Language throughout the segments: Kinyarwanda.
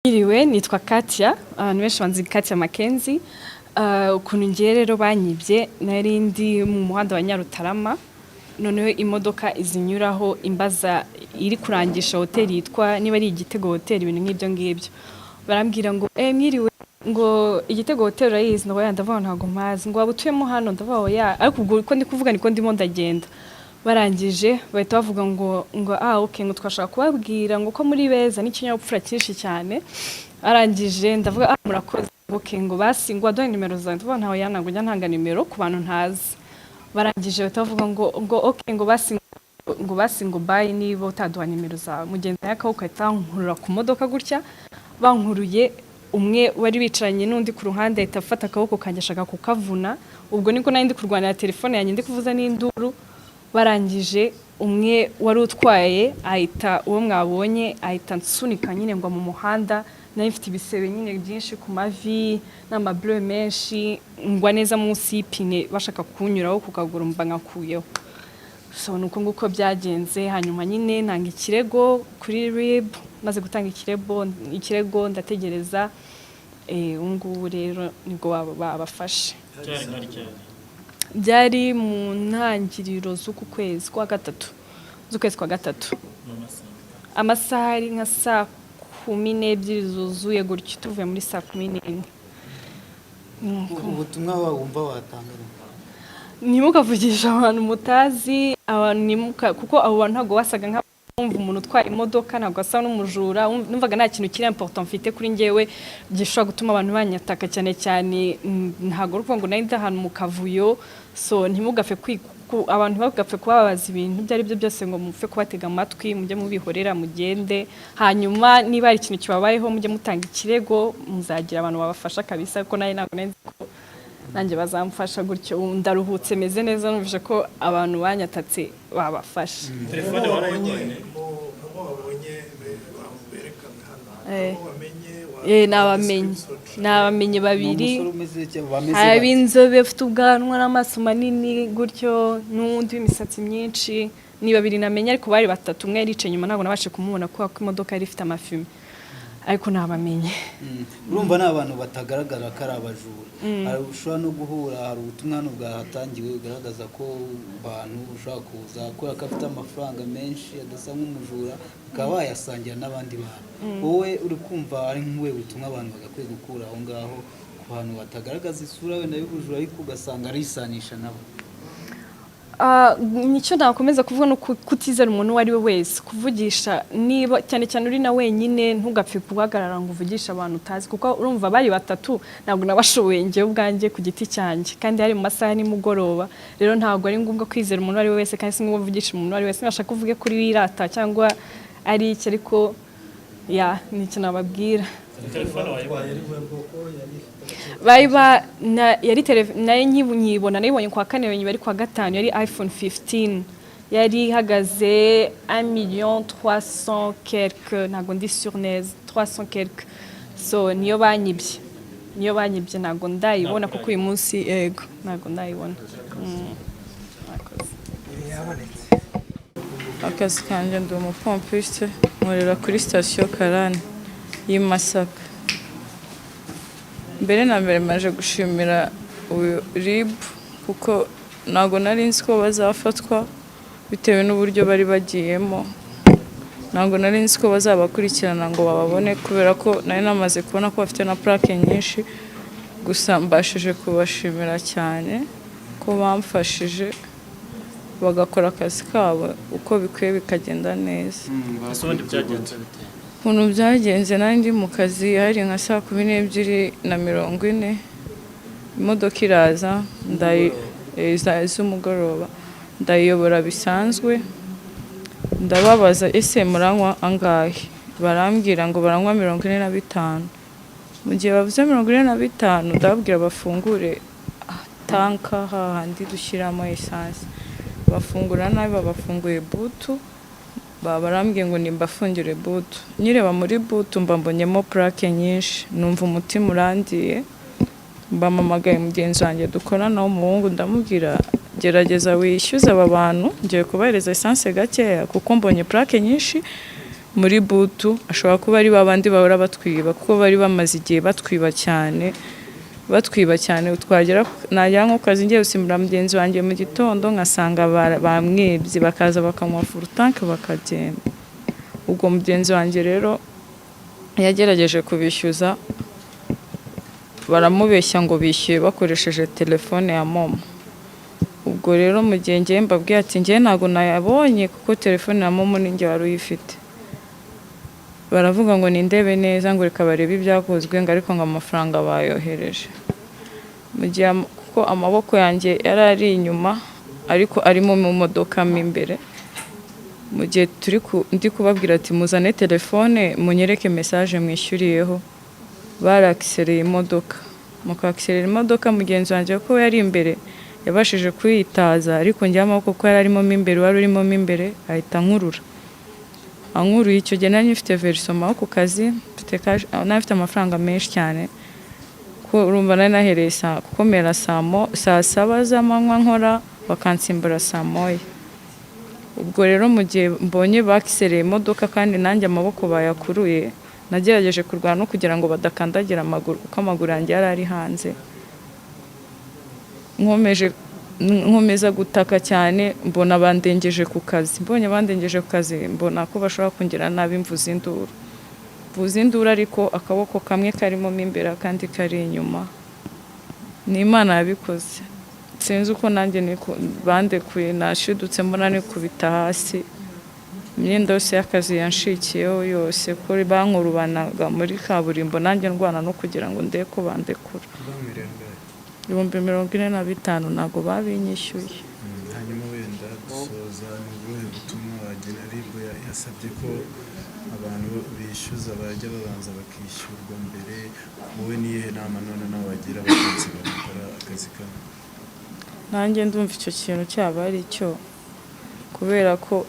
Iriwe nitwa Katia, abantu benshi banzi Katia Makenzi. Ukuntu ngiye rero banyibye nari ndi mu muhanda wa Nyarutarama, noneho imodoka izinyuraho imbaza iri kurangisha hoteli yitwa niba ari Igitego hoteli, ibintu nk'ibyo ngibyo. Barambwira ngo mwiriwe, ngo Igitego hoteli urayizi? Ndavuga ndavuga ntago mpazi. Ngo wabutuyemo hano? Ndavuga oya, ariko ubwo uko ndi kuvuga niko ndimo ndagenda. Barangije bahita bavuga ngo okay, ngo twashaka kubabwira ngo ko muri beza n'ikinyabupfura cyinshi cyane. Arangije ndavuga murakoze, okay, ngo basi ngo aduhe nimero zawe. Ndavuga ntaho yana ngo njya ntanga nimero ku bantu ntazi. Barangije bahita bavuga ngo okay, ngo basi ngo bye niba utaduha nimero zawe. Mugenzi yakawuka itankurura ku modoka gutya, bankuruye umwe wari bicaranye n'undi ku ruhande ahita afata akaboko kanjye ashaka kukavuna. Ubwo niko nari ndi kurwanira telefone yanjye ndi kuvuza n'induru. Barangije umwe wari utwaye ahita uwo mwabonye ahita nsunika nyine ngo mu muhanda, nari mfite ibisebe nyine byinshi ku mavi n'amableu menshi, ngwa neza munsi y'ipine bashaka kunyuraho ku kaguru mba nkakuyeho. So nuko nguko byagenze. Hanyuma nyine nanga ikirego kuri RIB, maze gutanga ikirego ndategereza. Ngubu rero nibwo babafashe. Byari mu ntangiriro z'uku kwezi kwa gatatu, amasaha ari nka saa 12 zuzuye gutyo, tuvuye muri saa 11. Ubutumwa wumva watanga? Ntimukavugisha abantu mutazi, abantu kuko abo bantu ntago wasaga nka umuntu utwara imodoka, ntabwo asa n'umujura. Numvaga nta kintu kiri important mfite kuri njyewe gishobora gutuma abantu banyataka cyane cyane. Ntago ruvuga ngo nari ndahantu mu kavuyo. So ntimugapfe abantu bagapfe kubabaza ibintu byari byo byose ngo mupfe kubatega amatwi, mujye mubihorera mugende. Hanyuma niba ari ikintu kibabayeho mujye mutanga ikirego, muzagira abantu babafasha kabisa, ko nayo ntabwo nzi ko nanjye bazamfasha gutyo. Ndaruhutse meze neza, numvise ko abantu banyatatse babafasha. Telefone warayibonye? Nabamenye babiri, ab'inzobe bafite ubwanwa n'amaso manini gutyo, n'undi w'imisatsi myinshi. Ni babiri namenye, ariko bari batatu. Umwe yaricaye nyuma ntabwo nabashe kumubona kuko imodoka yari ifite amafime, ariko nabamenye. Urumva n'abantu batagaragara ko ari abajura. Hari ushobora no guhura, hari ubutumwa bwahatangiwe bugaragaza ko abantu ushobora kuza kubera ko afite amafaranga menshi adasa nk'umujura, ukaba wayasangira n'abandi bantu. Wowe uri kumva ari nk'uwe butumwa abantu bagakwiye gukura aho ngaho ku bantu batagaragaza isura wenda y'ubujura, ariko ugasanga arisanisha nabo? Nicyo nakomeza kuvuga no kutizera umuntu uwo ari we wese, kuvugisha niba cyane cyane uri na wenyine, ntugapfe guhagarara ngo uvugishe abantu utazi, kuko urumva bari batatu ntabwo nabashoboye njye ubwanjye ku giti cyanjye, kandi hari mu masaha nimugoroba. Rero ntabwo ari ngombwa kwizera umuntu uwo ari we wese, kandi si ngombwa kuvugisha umuntu uwo ari we wese. Nashaka kuvuge kuri wirata cyangwa ari iki, ariko nicyo nababwira. Telefone wayibonye? Nayo nyibona, nayibonye kwa kane, bari kwa gatanu. Yari iPhone 15, yari ihagaze 1,300,000 quelque, ntabwo ndi sur neza, 300 quelque. So niyo banyibye, ntabwo ndayibona kuko uyu munsi yego ntabwo ndayibona. Akazi kanjye ndi umupompiste, nkorera kuri station Karani y'i Masaka. Mbere na mbere maje gushimira RIB kuko ntabwo nari nzi ko bazafatwa bitewe n'uburyo bari bagiyemo. Ntabwo nari nzi ko bazabakurikirana ngo bababone, kubera ko nari namaze kubona ko bafite na plaque nyinshi. Gusa mbashije kubashimira cyane ko bamfashije bagakora akazi kabo uko bikwiye bikagenda neza. Ukuntu byagenze, nari ndi mu kazi, hari nka saa 12:40, imodoka iraza z'umugoroba, ndayiyobora bisanzwe. Ndababaza ese muranywa angahe? Barambwira ngo baranywa 45. Mu gihe bavuze 45, ndababwira bafungure tanka hahandi dushyiramo essence. Bafungura nabi, babafunguye butu, barambwiye ngo nimbafungire butu. Nyireba muri butu mbambonyemo plaque nyinshi, numva umutima urangiye. Mbamamagaye mugenzi wanjye dukorana w'umuhungu, ndamubwira gerageza wishyuza aba bantu, ngiye kubahereza essence gakeya kuko mbonye plaque nyinshi muri butu ashobora kuba ari babandi bahora batwiba kuko bari bamaze igihe batwiba cyane twagera najya nko kazi ngiye gusimbura mugenzi wanjye mu gitondo nkasanga bamwibye bakaza bakamuha furutanke bakagenda. Ubwo mugenzi wanjye rero yagerageje kubishyuza baramubeshya ngo bishyuye bakoresheje telefone ya momo. Ubwo rero mu gihe ngiye mbabwiye ati ngiye ntago nayabonye kuko telefone ya momo ninjye wari uyifite. Baravuga ngo nindebe neza ngo reka barebe ibyakozwe ngo ariko ngo amafaranga bayohereje. Mu gihe kuko amaboko yanjye yari ari inyuma ariko arimo mu modoka mo imbere. Mu gihe ndi kubabwira ati muzane telefone munyereke message mwishyuriyeho, barakisereye imodoka. Mukakiserera imodoka mugenzi wanjye ko yari imbere yabashije kuyitaza ariko njye amaboko ko yari arimo mo imbere wari urimo mo imbere ahita nkurura. Ankuru icyo gihe nari mfite verisoma ku kazi nafite amafaranga menshi cyane ko urumva nari nahereye gukomera saa 7 z'amanywa nkora bakansimbura saa 1. Ubwo rero mu gihe mbonye bakisereye imodoka kandi nanjye amaboko bayakuruye nagerageje kurwana no kugira ngo badakandagira amaguru kuko amaguru yanjye yari ari hanze. Nkomeza gutaka cyane mbona bandengeje ku kazi. Mbonye bandengeje ku kazi mbona ko bashobora kungira nabi mvuza induru ariko akaboko kamwe karimo mo imbere kandi kari inyuma. Ni Imana yabikoze. Sinzi uko nanjye bandekuye nashidutse mbona nikubita hasi. Imyenda yose y'akazi yanshikiyeho yose ko bankurubanaga muri kaburimbo nanjye ndwana no kugira ngo ndeko bandekura. 45,000 ntago babinyishyuye. Hanyuma wenda dusoza n'ubuhe butumwa wagira aribwo yasabye ko abantu bishyuza bajya babanza bakishyurwa mbere, wowe niyihe nama none nawe wagira abagenzi bakora akazi kabo? Nanjye ndumva icyo kintu cyaba ari cyo kubera ko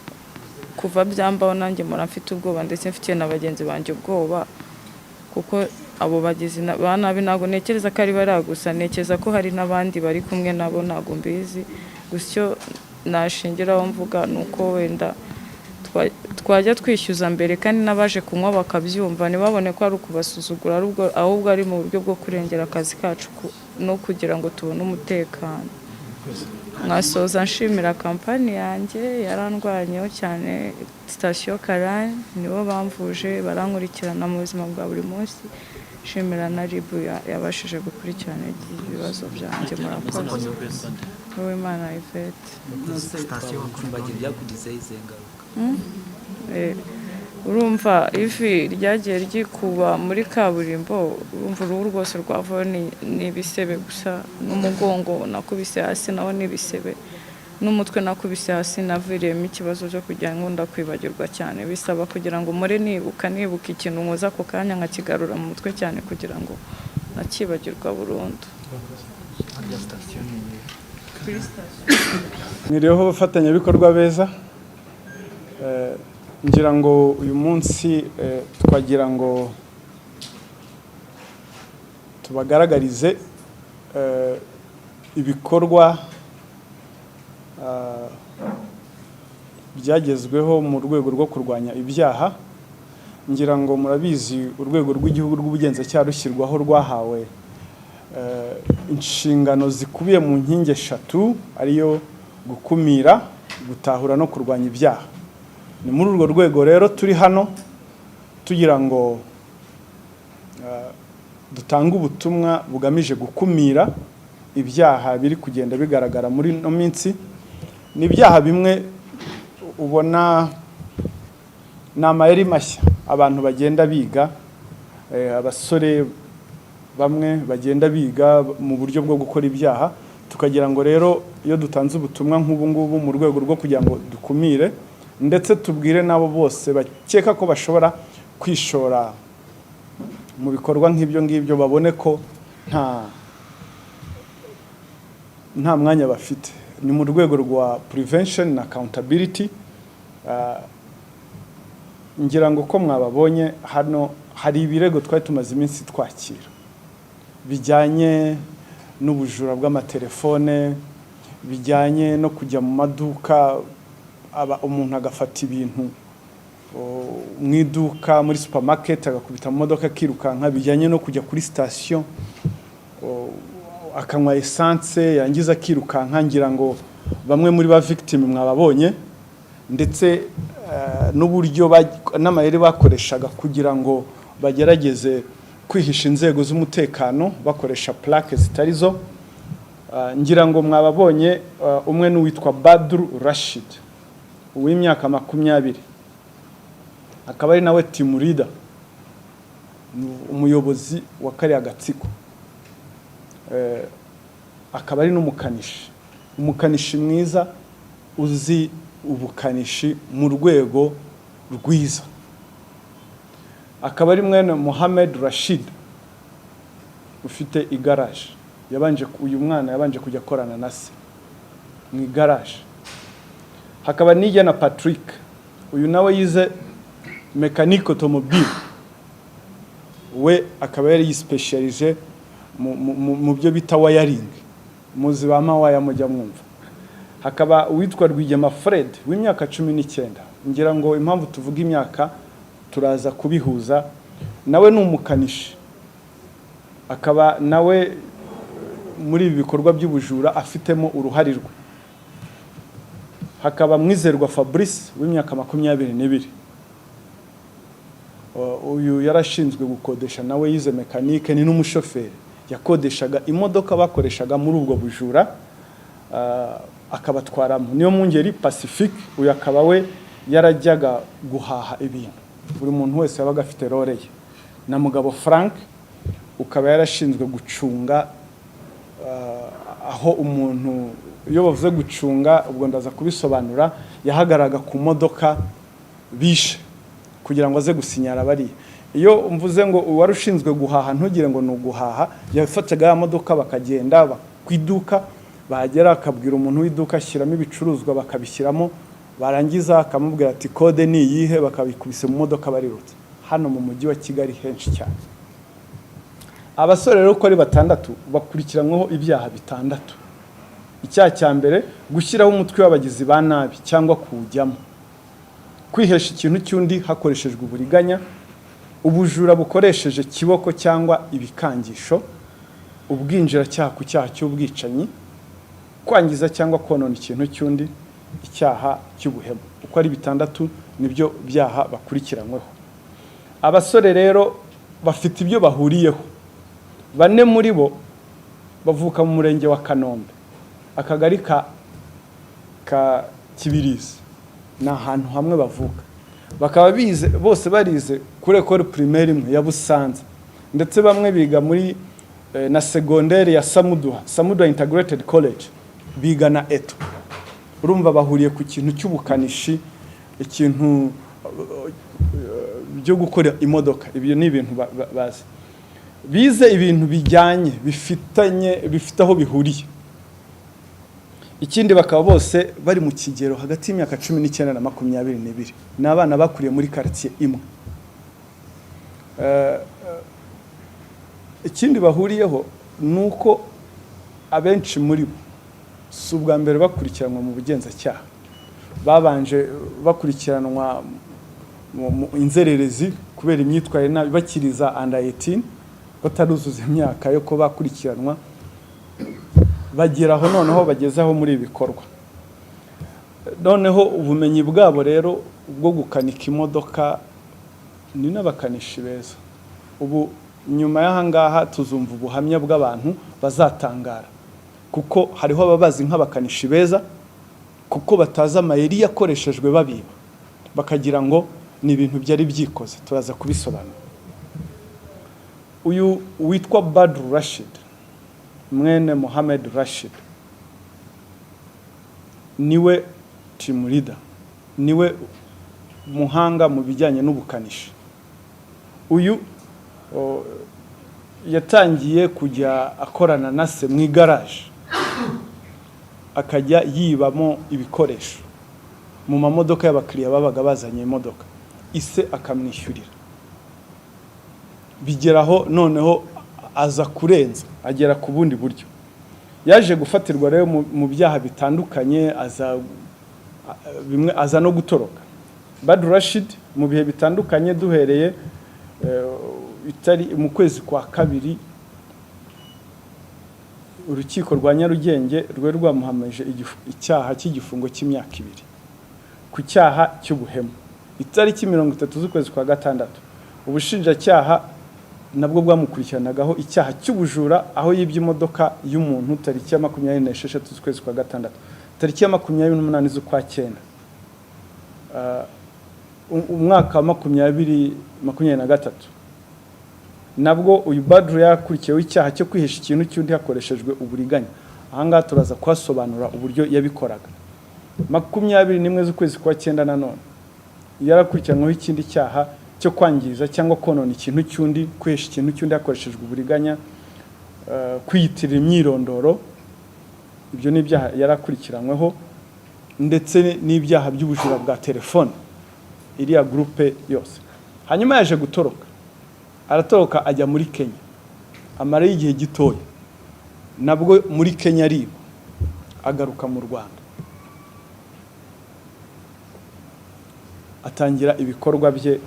kuva byambaho nanjye mura mfite ubwoba ndetse mfite n'abagenzi banjye ubwoba kuko abo bagizi banabi ntago nekereza ko ari baragusa, nekeza ko hari n'abandi bari kumwe nabo ntago mbizi. Gusyo nashingiraho mvuga nuko wenda twajya twishyuza mbere kandi nabaje kunywa bakabyumva ntibabone ko ari ukubasuzugura ahubwo ari mu buryo bwo kurengera akazi kacu no kugira ngo tubone umutekano. Nkasoza nshimira kampani yanjye yarandwanyeho cyane, station Karani nibo bamvuje barankurikirana mu buzima bwa buri munsi. Shimira na ribu yabashije gukurikirana ibibazo byanjye murakoze. Wowe Imana Yvette. Station bagira byakugize izengaruka. Urumva ivi ryagiye ryikuba muri kaburimbo, urumva uruhu rwose rwavaho ni ibisebe gusa, n'umugongo nakubise hasi naho ni ibisebe, n'umutwe nakubise hasi naviriyemo ikibazo cyo kugira ngo ndakwibagirwa cyane. Bisaba kugira ngo more nibuka ikintu nkoza ako kanya nkakigarura mu mutwe cyane kugira ngo nakibagirwa burundu. Mwiriho abafatanyabikorwa beza, ngira ngo uyu munsi twagira ngo tubagaragarize ibikorwa byagezweho mu rwego rwo kurwanya ibyaha. Ngira ngo murabizi urwego rw'igihugu rw'ubugenzacyaha rushyirwaho rwahawe inshingano zikubiye mu nkingi 3 ariyo gukumira, gutahura no kurwanya ibyaha. Ni muri urwo rwego rero turi hano tugira ngo dutange ubutumwa bugamije gukumira ibyaha biri kugenda bigaragara muri no minsi. Ni ibyaha bimwe ubona n'amayeri mashya abantu bagenda biga, abasore bamwe bagenda biga mu buryo bwo gukora ibyaha. Tukagira ngo rero iyo dutanze ubutumwa nk'ubu ngubu mu rwego rwo kugira ngo dukumire ndetse tubwire nabo bose bakeka ko bashobora kwishora mu bikorwa nk'ibyo ngibyo babone ko nta mwanya bafite. Ni mu rwego rwa prevention na accountability. Ngira ngo ko mwababonye hano hari ibirego twari tumaze iminsi twakira bijyanye n'ubujura bw'amatelefone, bijyanye no kujya mu maduka umuntu agafata ibintu mu iduka muri supermarket agakubita mu modoka akirukanka bijyanye no kujya kuri station akanywa essence yangiza akirukanka ngira ngo bamwe muri ba victim mwababonye ndetse n'uburyo n'amayeri bakoreshaga kugira ngo bagerageze kwihisha inzego z'umutekano bakoresha plaque zitarizo ngira ngo mwababonye umwe n'uwitwa Badru Rashid uw'imyaka 20 akaba ari nawe team leader umuyobozi wa kariya gatsiko akaba ari umukanishi mwiza uzi ubukanishi mu rwego rwiza akaba ari mwene Mohamed Rashid ufite igaraje uyu mwana yabanje kujya korana na se mu igaraje hakaba nijya na Patrick uyu nawe yize mécanique automobile we akaba yari yispecialise mu byo bita wiring muzi bama waya mujya mwumva hakaba uwitwa Rwigema Fred w'imyaka 19 ngira ngo impamvu tuvuga imyaka turaza kubihuza nawe n'umukanishi akaba nawe muri ibi bikorwa by'ubujura afitemo uruhari rwe hakaba Mwizerwa Fabrice w'imyaka 22 uyu yarashinzwe gukodesha nawe yize mekanike ni n'umushoferi yakodeshaga imodoka bakoreshaga muri ubwo bujura akabatwaramo niyo mungeri Pacifique uyu akaba we yarajyaga guhaha ibintu buri muntu wese yabaga afite role ye na Mugabo Frank ukaba yarashinzwe gucunga aho umuntu iyo bavuze gucunga ubwo ndaza kubisobanura yahagaraga ku modoka bishe kugira ngo aze gusinyara bari iyo mvuze ngo warushinzwe guhaha ntugire ngo no guhaha yafataga ya modoka bakagenda kwiduka bahagera akabwira umuntu w'iduka ashyiramo ibicuruzwa bakabishyiramo barangiza akamubwira ati code ni yihe bakabikubise mu modoka barirutse hano mu mujyi wa Kigali henshi cyane abasore rero ko ari 6 bakurikiranyweho ibyaha 6 icyaha cya mbere gushyiraho umutwe w'abagizi ba nabi cyangwa kuwujyamo kwihesha ikintu cy'undi hakoreshejwe uburiganya ubujura bukoresheje kiboko cyangwa ibikangisho ubwinjira cyaha ku cyaha cy'ubwicanyi kwangiza cyangwa konona ikintu cy'undi icyaha cy'ubuhemu uko ari 6 nibyo byaha bakurikiranyweho abasore rero bafite ibyo bahuriyeho 4 muri bo bavuka mu murenge wa Kanombe akagari ka Kibirizi na ahantu hamwe bavuka bakaba bize bose barize kuri école primaire imwe ya Busanza ndetse bamwe biga muri na secondaire ya Samuduha Integrated College biga na Eto urumva bahuriye ku kintu cy'ubukanishi ikintu byo gukora imodoka ibyo ni ibintu bazi bize ibintu bijyanye bifite aho bihuriye ikindi bakaba bose bari mu kigero hagati y'imyaka 19 na 22 n'abana bakuriye muri quartier imwe ikindi bahuriyeho nuko abenshi muri bo subwa mbere bakurikiranwa mu bugenzacyaha babanje bakurikiranwa mu inzererezi kubera imyitwarire nabi bakiriza under 18 bataruzuza imyaka yo ko bakurikiranwa bageraho noneho bagezaho muri ibikorwa noneho ubumenyi bwabo rero ubwo gukanika imodoka ni n'abakanishi beza ubu nyuma y'ahangaha tuzumva ubuhamya bw'abantu bazatangara kuko hariho ababazi nk'abakanishi beza kuko bataza amayeri yakoreshejwe babiba bakagira ngo ni ibintu byari byikoze turaza kubisobanura uyu witwa Badru Rashid mwene Mohamed Rashid niwe team leader niwe muhanga mu bijyanye n'ubukanishi uyu yatangiye kujya akorana na se mu igaraje akajya yibamo ibikoresho mu mamodoka y'abakiriya babaga bazanye imodoka ise akamwishyurira bigeraho noneho aza kurenza agera ku bundi buryo yaje gufatirwa rero mu byaha bitandukanye aza no gutoroka Bad Rashid mu bihe bitandukanye duhereye itari mu kwezi kwa kabiri urukiko rwa Nyarugenge rwe rwamuhamije icyaha cy'igifungo cy'imyaka 2 ku cyaha cy'ubuhemu. Itariki 30 z'ukwezi kwa gatandatu ubushinjacyaha nabwo bwamukurikiranagaho icyaha cy'ubujura aho yibye imodoka y'umuntu tariki ya 26 z'ukwezi kwa gatandatu. Tariki ya 28 z'ukwa cyenda umwaka wa 2023 nabwo uyu Badru yakurikiyeho icyaha cyo kwihesha ikintu cy'undi hakoreshejwe uburiganya. Ahangaha turaza kwasobanura uburyo yabikoraga. 21 z'ukwezi kwa cyenda nanone yarakurikiranweho ikindi cyaha cyo kwangiza cyangwa konona ikintu cy'undi, kwihesha ikintu cy'undi hakoreshejwe uburiganya, kwiyitirira imyirondoro. Ibyo ni ibyaha yarakurikiranweho ndetse n'ibyaha by'ubujura bwa telefone iriya groupe yose. Hanyuma yaje gutoroka, aratoroka ajya muri Kenya, amara y'igihe gitoya nabwo muri Kenya ariba, agaruka mu Rwanda atangira ibikorwa bye.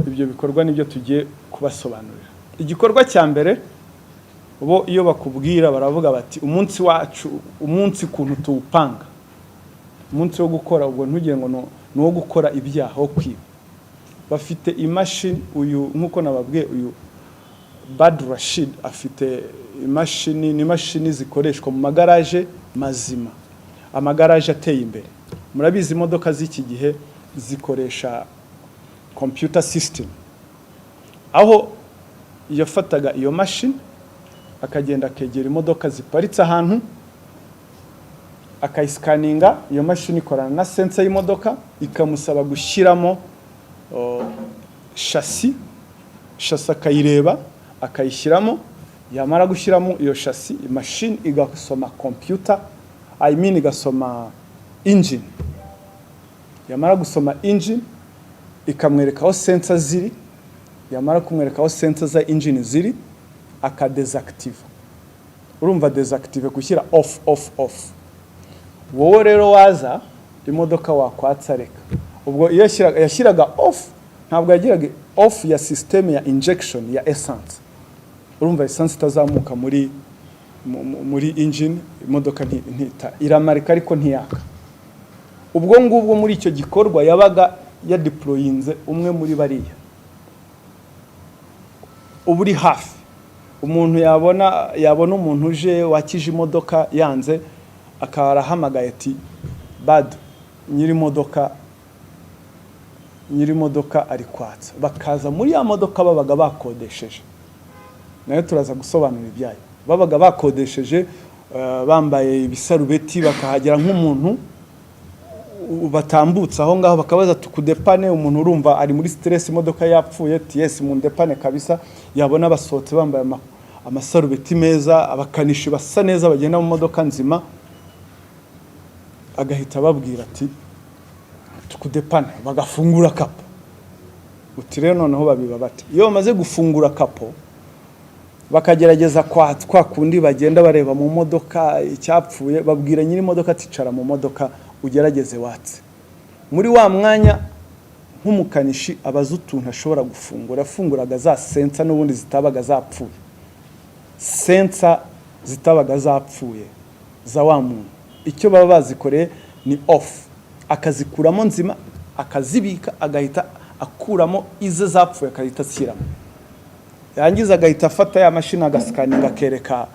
Ibyo bikorwa nibyo tugiye kubasobanurira. Igikorwa cya mbere bo iyo bakubwira baravuga bati umunsi wacu, umunsi kuntu tuwupanga, umunsi wo gukora, ubwo ntugire ngo no gukora ibyaha wo kwiba. Bafite imashini, uyu nkuko nababwiye uyu Bad Rashid afite imashini, ni mashini zikoreshwa mu magaraje mazima, amagaraje ateye imbere. Murabizi imodoka z'iki gihe zikoresha computer system, aho yafataga iyo mashini akagenda akegera imodoka ziparitse ahantu akayiscaninga. Iyo mashini ikorana na sensor y'imodoka ikamusaba gushyiramo chassis akayireba akayishyiramo. Yamara gushyiramo iyo chassis, machine igasoma computer, igasoma engine. Yamara gusoma engine ikamwereka aho sensor ziri. Yamara kumwereka aho sensor za engine ziri akadesactive. Urumva desactive kushyira off. Wowe rero waza imodoka wakwatsa reka. Ubwo iyo yashyiraga off, ntabwo yagiraga off ya system ya injection ya essence. Urumva essence itazamuka muri engine, imodoka ntita iramarika ariko ntiyaka. Ubwo ngubwo muri icyo gikorwa yabaga ya deployinze umwe muri bariya uburi hafi. Umuntu yabona umuntu uje wakije imodoka yanze, akarahamagaye ati Bad nyiri imodoka ari kwatsa. Bakaza muri ya modoka babaga bakodesheje, nayo turaza gusobanura ibyayo. Babaga bakodesheje bambaye ibisarubeti, bakahagera nk'umuntu batambutsa aho ngaho bakabaza tukudepane. Umuntu urumva ari muri stress, imodoka yapfuye, yes mu ndepane kabisa. Yabona basohotse bambaye amasarubeti meza, abakanishi basa neza bagenda mu modoka nzima, agahita babwira ati tukudepane, bagafungura kapo. Uti rero noneho babiba bati iyo bamaze gufungura kapo bakagerageza kwa kundi bagenda bareba mu modoka icyapfuye, babwira nyiri imodoka aticara mu modoka ugerageze watse. Muri wa mwanya nk'umukanishi abaza utuntu ashobora gufungura, afunguraga za sensor n'ubundi zitabaga zapfuye, sensor zitabaga zapfuye za wa muntu. Icyo baba bazikoreye ni off, akazikuramo nzima, akazibika, agahita akuramo ize zapfuye akahita ashyiramo. Yangiza agahita afata ya mashini agascaninga akereka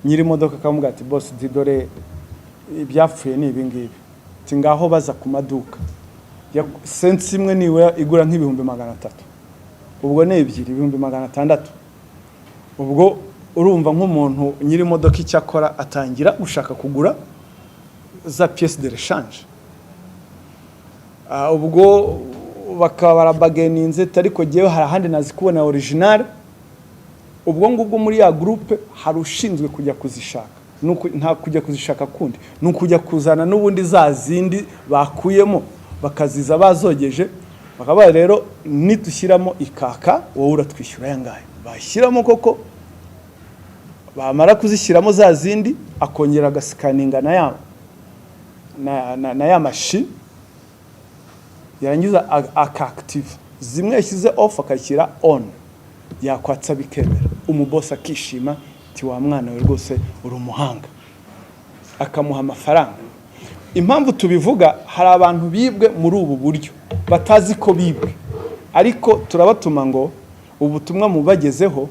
nyiri imodoka akamuga ati boss didore ibyapfuye ni ibi ngibi. Ngaho baza ku maduka ya sense imwe niwe igura nk'ibihumbi 300, ubwo ne ebyiri 600. Ubwo urumva nk'umuntu nyiri imodoka icyakora atangira gushaka kugura za pièces de rechange. Ubwo bakaba barabageninze ariko giye hari ahandi nazikubona original. Ubwo ngubwo muri ya groupe hari ushinzwe kujya kuzishaka, nta kujya kuzishaka kundi, nukujya kuzana n'ubundi za zindi bakuyemo bakaziza bazogeje. Bakaba rero nitushyiramo ikaka wowe uratwishyura yangaye. Bashyiramo koko, bamara kuzishyiramo za zindi akongera agascaninga na ya machine yarangiza akaactive zimwe yashyize off akashyira on yakwatsa bikemera umuboss akishima ati wa mwana we rwose uri umuhanga akamuha amafaranga. Impamvu tubivuga hari abantu bibwe muri ubu buryo batazi ko bibwe, ariko turabatuma ngo ubutumwa mubagezeho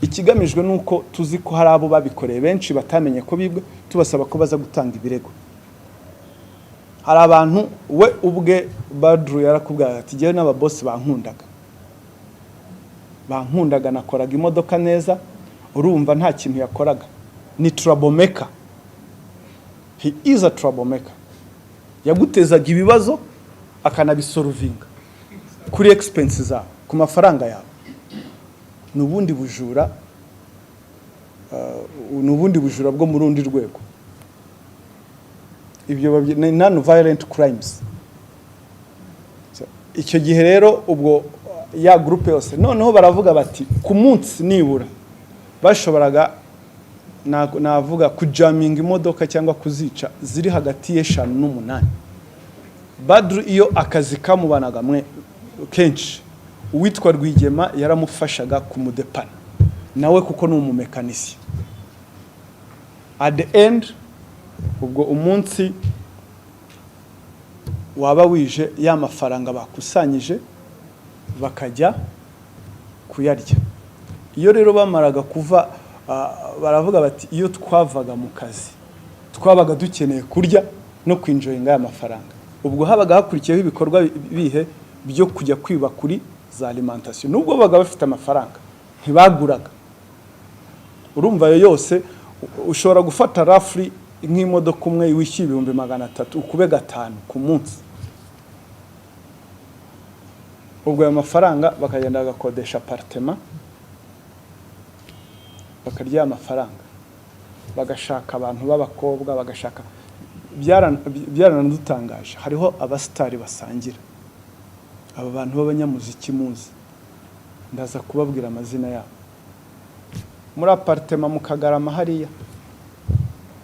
ikigamijwe nuko tuzi ko hari abo babikoreye benshi batamenye ko bibwe, tubasaba ko baza gutanga ibirego. Hari abantu we ubwe Badru yarakubwira ati jewe n'ababoss bankundaga nakoraga imodoka neza, urumva nta kintu yakoraga, ni troublemaker. He is a troublemaker. Yagutezaga ibibazo akanabisolvinga kuri expenses zawe, ku mafaranga yawe. Nubundi bujura bwo mu rundi rwego. Ibyo non violent crimes. Icyo gihe rero ubwo ya groupe yose noneho baravuga bati ku munsi nibura bashoboraga navuga kujaminga imodoka cyangwa kuzica ziri hagati y'5 n'8. Badru iyo akazi kamubanaga mwe kenshi uwitwa Rwigema yaramufashaga kumudepana nawe kuko ni umumekanisi. At the end ubwo umunsi waba wije ya mafaranga bakusanyije bakajya kuyarya. Iyo rero bamaraga kuva baravuga bati iyo twavaga mu kazi twabaga dukeneye kurya no kwinjoyinga ya mafaranga. Ubwo habaga hakurikiyeho ibikorwa bihe byo kujya kwiba kuri za alimentation. Nubwo babaga bafite amafaranga ntibaguraga. Urumva yo yose ushobora gufata roughly nk'imodoka umwe wishyuye 300 ukube 5 ku munsi. Ubwo ayo mafaranga bakagenda bagakodesha apartment bakarya amafaranga bagashaka abantu b'abakobwa bagashaka byarandutangaje. Hariho abastari basangira, aba bantu b'abanyamuziki muzi ndaza kubabwira amazina yabo. Muri apartment mu Kagarama hariya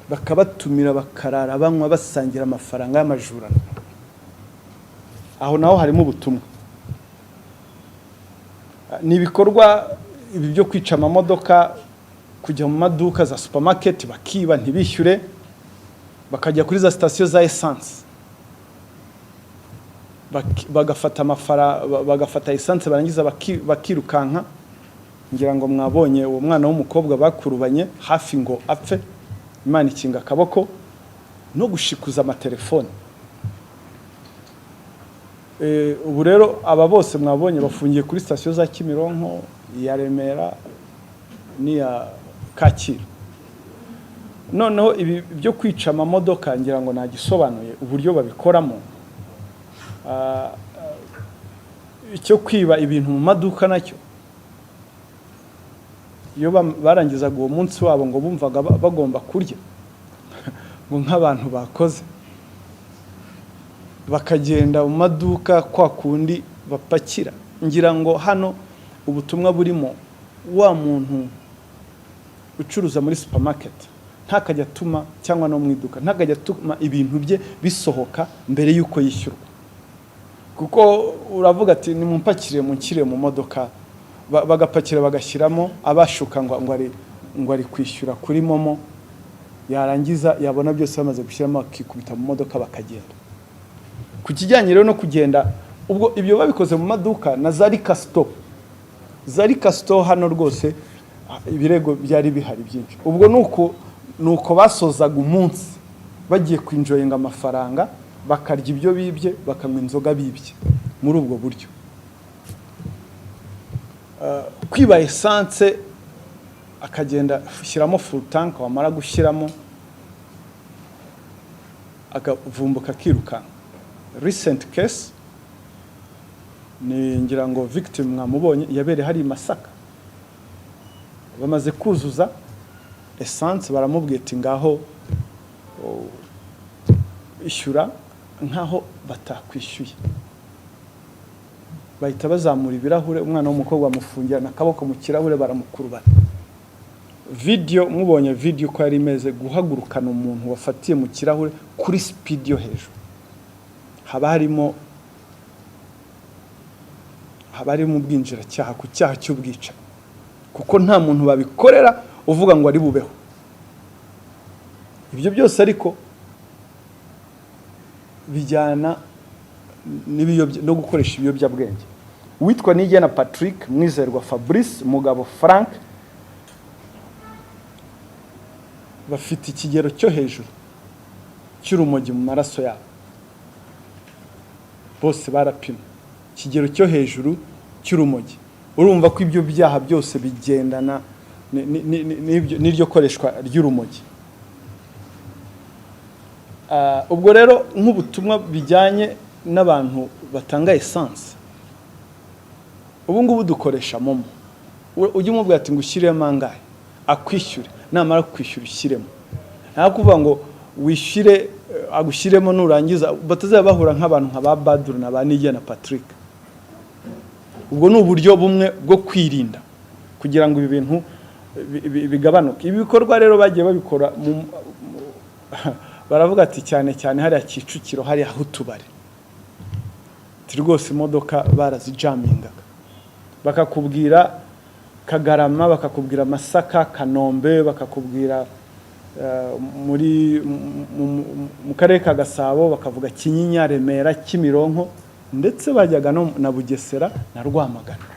bakabatumira bakarara banywa basangira amafaranga y'amajurano. Aho naho harimo ubutumwa. Ni ibikorwa ibi byo kwica amamodoka, kujya mu maduka za supermarket bakiba ntibishyure, bakajya kuri za station za essence bagafata essence barangiza bakirukanka. Ngira ngo mwabonye uwo mwana w'umukobwa bakurubanye hafi ngo apfe, Imana ikinga akaboko, no gushikuza amatelefone. Ubu rero aba bose mwabonye bafungiye kuri station za Kimironko, ya Remera niya Kacyiru. Noneho ibi byo kwica amamodoka ngira ngo nagisobanuye uburyo babikoramo. Icyo kwiba ibintu mu maduka nacyo iyo barangizaga uwo munsi wabo ngo bumvaga bagomba kurya ngo nk'abantu bakoze bakagenda mu maduka kwa kundi bapakira. Ngira ngo hano ubutumwa burimo wa muntu ucuruza muri supermarket ntakajya tuma cyangwa no mu iduka ntakajya tuma ibintu bye bisohoka mbere yuko yishyurwa, kuko uravuga ati nimumpakire munkire mu modoka, bagapakira bagashyiramo abashuka ngo ari kwishyura kuri momo, yarangiza yabona byose bamaze gushyiramo akikubita mu modoka bakagenda. Ku kijyanye rero no kugenda ubwo ibyo babikoze mu maduka na Zarika Store hano rwose ibirego byari bihari byinshi. Ubwo nuko basozaga umunsi bagiye kwinjoyinga amafaranga bakarya ibyo bibye bakanywa inzoga bibye muri ubwo buryo. Kwiba essence akagenda ashyiramo full tank, wamara gushyiramo akavumbuka kiruka. Recent case ni ngira ngo victim mwamubonye yabere hari Masaka, bamaze kuzuza essence baramubwiye ati ngaho ishyura nkaho batakwishyuye. Bahita bazamura ibirahure, umwana w'umukobwa amufungira nakaboko mu kirahure baramukurubana. Video mubonye video ko yari imeze guhagurukana umuntu wafatiye mu kirahure kuri speed yo hejuru. Haba harimo bari mu bwinjiracyaha ku cyaha cy'ubwica, kuko nta muntu babikorera uvuga ngo ari bubeho. Ibyo byose ariko bijyana no gukoresha ibiyobyabwenge. Witwa Nigena Patrick, Mwizerwa Fabrice, Mugabo Frank bafite ikigero cyo hejuru cy'urumogi mu maraso yabo. Bose barapimwe ikigero cyo hejuru cy'urumogi. Urumva ko ibyo byaha byose bigendana n'iryo koreshwa ry'urumogi. Ubwo rero nk'ubutumwa bijyanye n'abantu batanga essence, ubu ngubu dukoresha momo. Ujye umubwira ati ngo ushyiremo angahe, akwishyure, namara kwishyura ushyiremo. Nta kuvuga ngo wishyire agushyiremo nurangiza batazaba bahura nk'abantu nka ba Badru na ba Nigena Patrick. Ubwo ni uburyo bumwe bwo kwirinda kugira ngo ibi bintu bigabanuke. Ibi bikorwa rero bagiye babikora baravuga ati cyane cyane hari Kicukiro, hari aho tubare rwose imodoka barazijamingaga, bakakubwira Kagarama, bakakubwira Masaka, Kanombe, bakakubwira mu karere ka Gasabo, bakavuga Kinyinya, Remera, Kimironko, ndetse bajyaga no na Bugesera na Rwamagana.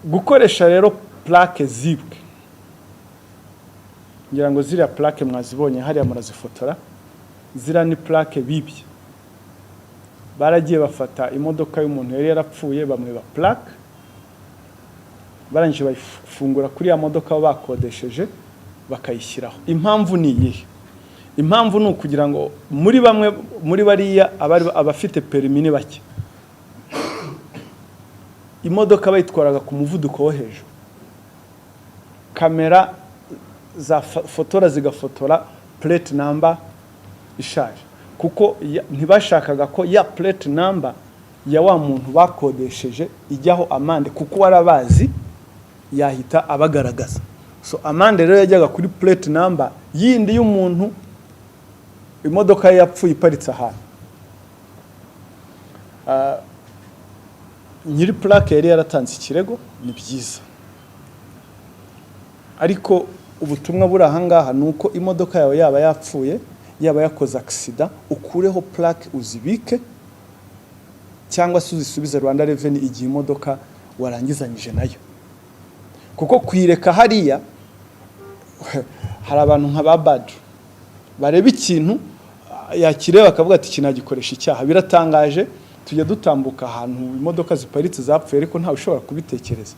Gukoresha rero plaque zibwe, ngira ngo ziriya plaque mwazibonye hariya murazifotora, zira ni plaque bibye. Baragiye bafata imodoka y'umuntu yari yarapfuye, bamwiba plaque, barangije bayifungura kuri ya modoka bakodesheje bakayishyiraho. Impamvu ni iyihe? Impamvu ni ukugira ngo muri bamwe muri bariya abafite permis ni bake, imodoka bayitwaraga ku muvuduko wo hejuru, kamera za fotora zigafotora plate number ishaje, kuko ntibashakaga ko ya plate number ya wa muntu bakodesheje ijyaho amande, kuko warabazi yahita abagaragaza. So amande rero yajyaga kuri plate number yindi y'umuntu imodoka yapfuye iparitse ahantu. Nyiri plaque yari yaratanze ikirego, ni byiza, ariko ubutumwa buri ahangaha nuko imodoka yawe yaba yapfuye, yaba yakoze accident, ukureho plaque uzibike, cyangwa se uzisubize Rwanda Revenue igihe imodoka warangizanyije nayo. Kuko kwireka hariya hari abantu nka ba Badru bareba ikintu yakireba akavuga ati kinagikoresha icyaha. Biratangaje, tujya dutambuka ahantu imodoka ziparitse zapfuye ariko ntawe ushobora kubitekereza.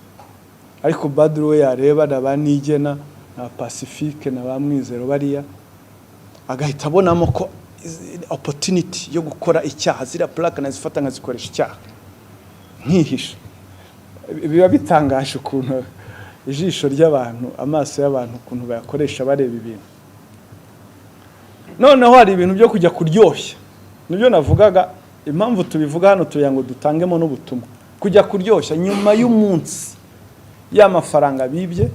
Ariko Badru we yareba na ba Nigena na Pacifique na ba Mwizero bariya, agahita abonamo ko opportunity yo gukora icyaha, zira plaque nazifata nkazikoresha icyaha nkihisha. Biba bitangaje ukuntu ijisho ry'abantu, amaso y'abantu ukuntu bayakoresha bareba ibintu. Noneho hari ibintu byo kujya kuryoshya, nibyo navugaga. Impamvu tubivuga hano tuya ngo dutangemo n'ubutumwa, kujya kuryoshya nyuma y'umunsi y'amafaranga bibye,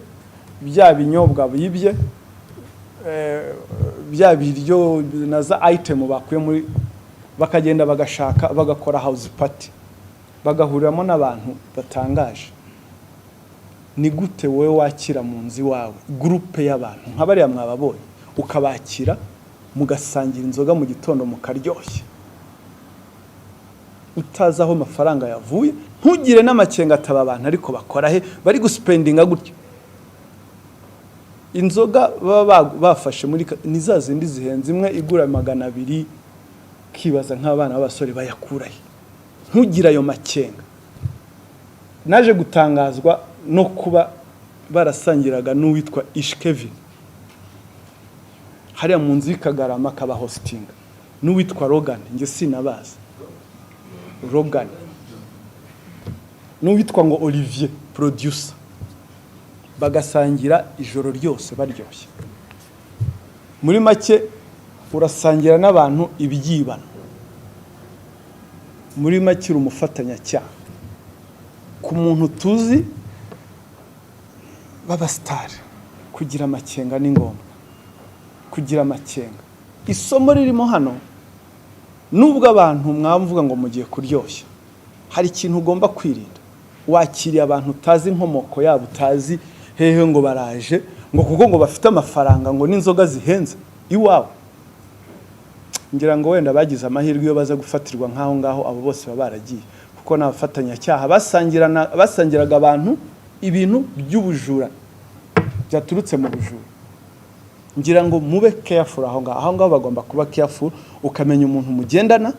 bya binyobwa bibye, bya biryo na za item bakuye muri, bakagenda bagashaka bagakora house party, bagahuriramo n'abantu batangaje. Ni gute wowe wakira mu nzi wawe groupe y'abantu nk'abariya mwababonye, ukabakira mugasangira inzoga mu gitondo mukaryoshya, utazi aho amafaranga yavuye, ntugire n'amakenga ataba abantu ariko bakora he bari guspendinga gutyo. Inzoga baba bafashe muri ni za zindi zihenze, imwe igura 200, kibaza nk'abana b'abasore bayakurahe, ntugire ayo makenga. Naje gutangazwa no kuba barasangiraga n'uwitwa Ishkevin hariya mu nzu y'Ikagarama kaba hostinga, n'uwitwa Rogan, nge sinabaza Rogan, n'uwitwa ngo Olivier producer, bagasangira ijoro ryose baryoshye. Muri make urasangira n'abantu ibyibano, muri make umufatanya cyaha ku muntu tuzi baba star. Kugira amakenga ni ngombwa, kugira amakenga. Isomo ririmo hano nubwo abantu mwamvuga ngo mugiye kuryoshya hari ikintu ugomba kwirinda wakiriye abantu utazi inkomoko yabo utazi hehe ngo baraje ngo kuko ngo bafite amafaranga ngo n'inzoga zihenze iwawe ngira ngo wenda bagize amahirwe yo baza gufatirwa nkaho ngaho abo bose babaragiye kuko n'abafatanyacyaha basangiraga abantu ibintu by'ubujura byaturutse mu bujura ngira ngo mube careful aho ngaho bagomba kuba careful ukamenya umuntu mugendana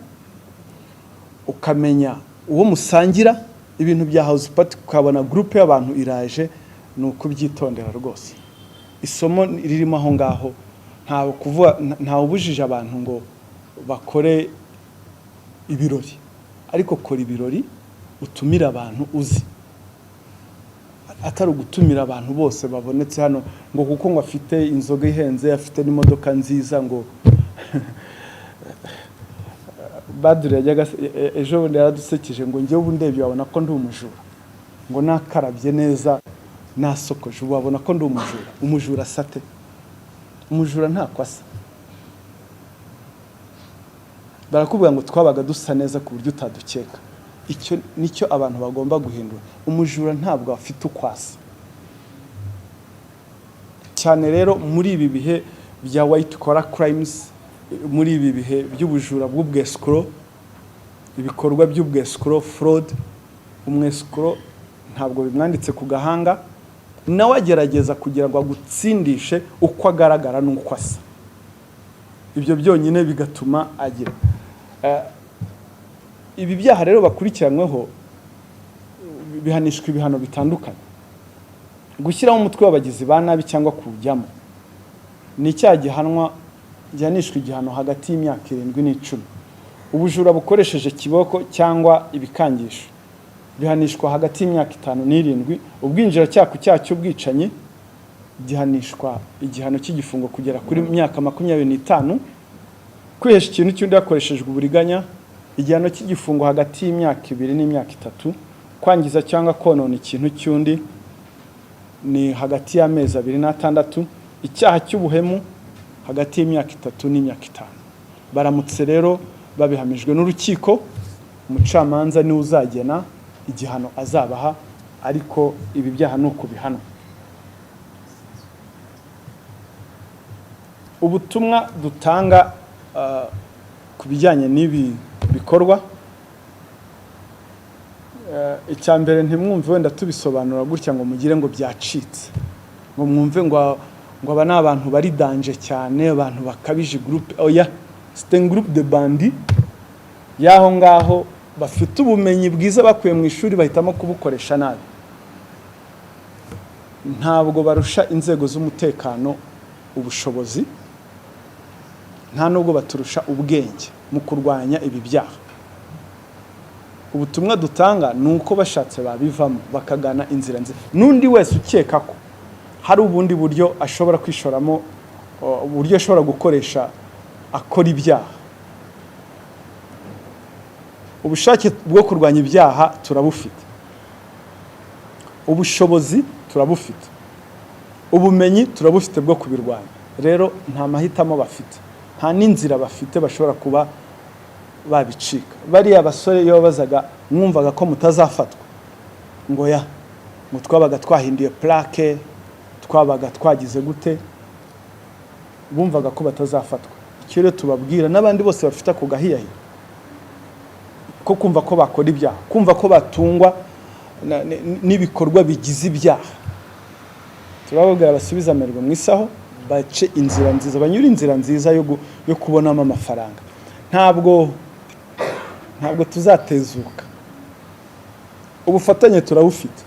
ukamenya uwo musangira ibintu bya house party ukabona group y'abantu iraje nuko byitondera rwose isomo ririmo aho ngaho ntawe kuvuga ntawe ubujije abantu ngo bakore ibirori ariko kora ibirori utumira abantu uzi atari ugutumira abantu bose babonetse hano ngo kuko ngo afite inzoga ihenze afite n'imodoka nziza ngo Badure yajyaga ejo bundi yaradusekeje ngo njye ubu ndebye wabona ko ndi umujura ngo nakarabye neza nasokoje wabona ko ndi umujura sate umujura nta kwasa barakubwira ngo twabaga dusa neza ku buryo utadukeka icyo nicyo abantu bagomba guhindura umujura ntabwo afite ukwasa cyane rero muri ibi bihe bya white collar crimes muri ibi bihe by'ubujura bw'ubwescro ibikorwa by'ubwescro fraud umwescro ntabwo bimwanditse ku gahanga nawe agerageza kugira ngo agutsindishe uko agaragara n'uko asa ibyo byonyine bigatuma agira ibi byaha rero bakurikiranyweho bihanishwa ibihano bitandukanye gushyiraho umutwe w'abagizi ba nabi cyangwa kujyamo ni icyaha gihanishwa igihano hagati y'imyaka 7 n'10 ubujura bukoresheje kiboko cyangwa ibikangisho bihanishwa hagati y'imyaka 5 n'7 ubwinjiracyaha ku cyaha cy'ubwicanyi gihanishwa igihano cy'igifungo kugera kuri myaka 25 kwihesha ikintu cy'undi yakoreshejwe uburiganya igihano cy'igifungo hagati y'imyaka 2 n'imyaka 3 kwangiza cyangwa konona ikintu cy'undi ni hagati y'amezi 2 n'6 icyaha cy'ubuhemu hagati y'imyaka 3 n'imyaka 5 baramutse rero babihamijwe n'urukiko umucamanza ni uzagena igihano azabaha ariko ibi byaha nuko bihano ubutumwa dutanga ku bijyanye n'ibi bikorwa icyambere ntimwumve wenda tubisobanura gutya ngo mugire ngo byacitse ngo mwumve ngo aba ni abantu bari danje cyane abantu bakabije groupe oya c'est un groupe de bandits yaho ngaho bafite ubumenyi bwiza bakuye mu ishuri bahitamo kubukoresha nabi ntabwo barusha inzego z'umutekano ubushobozi nta nubwo baturusha ubwenge mu kurwanya ibi byaha ubutumwa dutanga nuko bashatse babivamo bakagana inzira nziza nundi wese ukeka ko hari ubundi buryo ashobora kwishoramo uburyo ashobora gukoresha akora ibyaha ubushake bwo kurwanya ibyaha turabufite ubushobozi turabufite ubumenyi turabufite bwo kubirwanya rero nta mahitamo bafite nta n'inzira bafite bashobora kuba babicika bariya basore iyo bazaga mwumvaga ko mutazafatwa ngo ya mutwabaga twahinduye plaque twabaga twagize gute bumvaga ko batazafatwa icyo rero tubabwira n'abandi bose bafite ku gahiyahi ko kumva ko bakora ibyaha kumva ko batungwa n'ibikorwa bigize ibyaha turababwira basubiza amerwe mu isaho bace inzira nziza banyura inzira nziza yo kubonamo amafaranga ntabwo tuzatezuka ubufatanye turabufite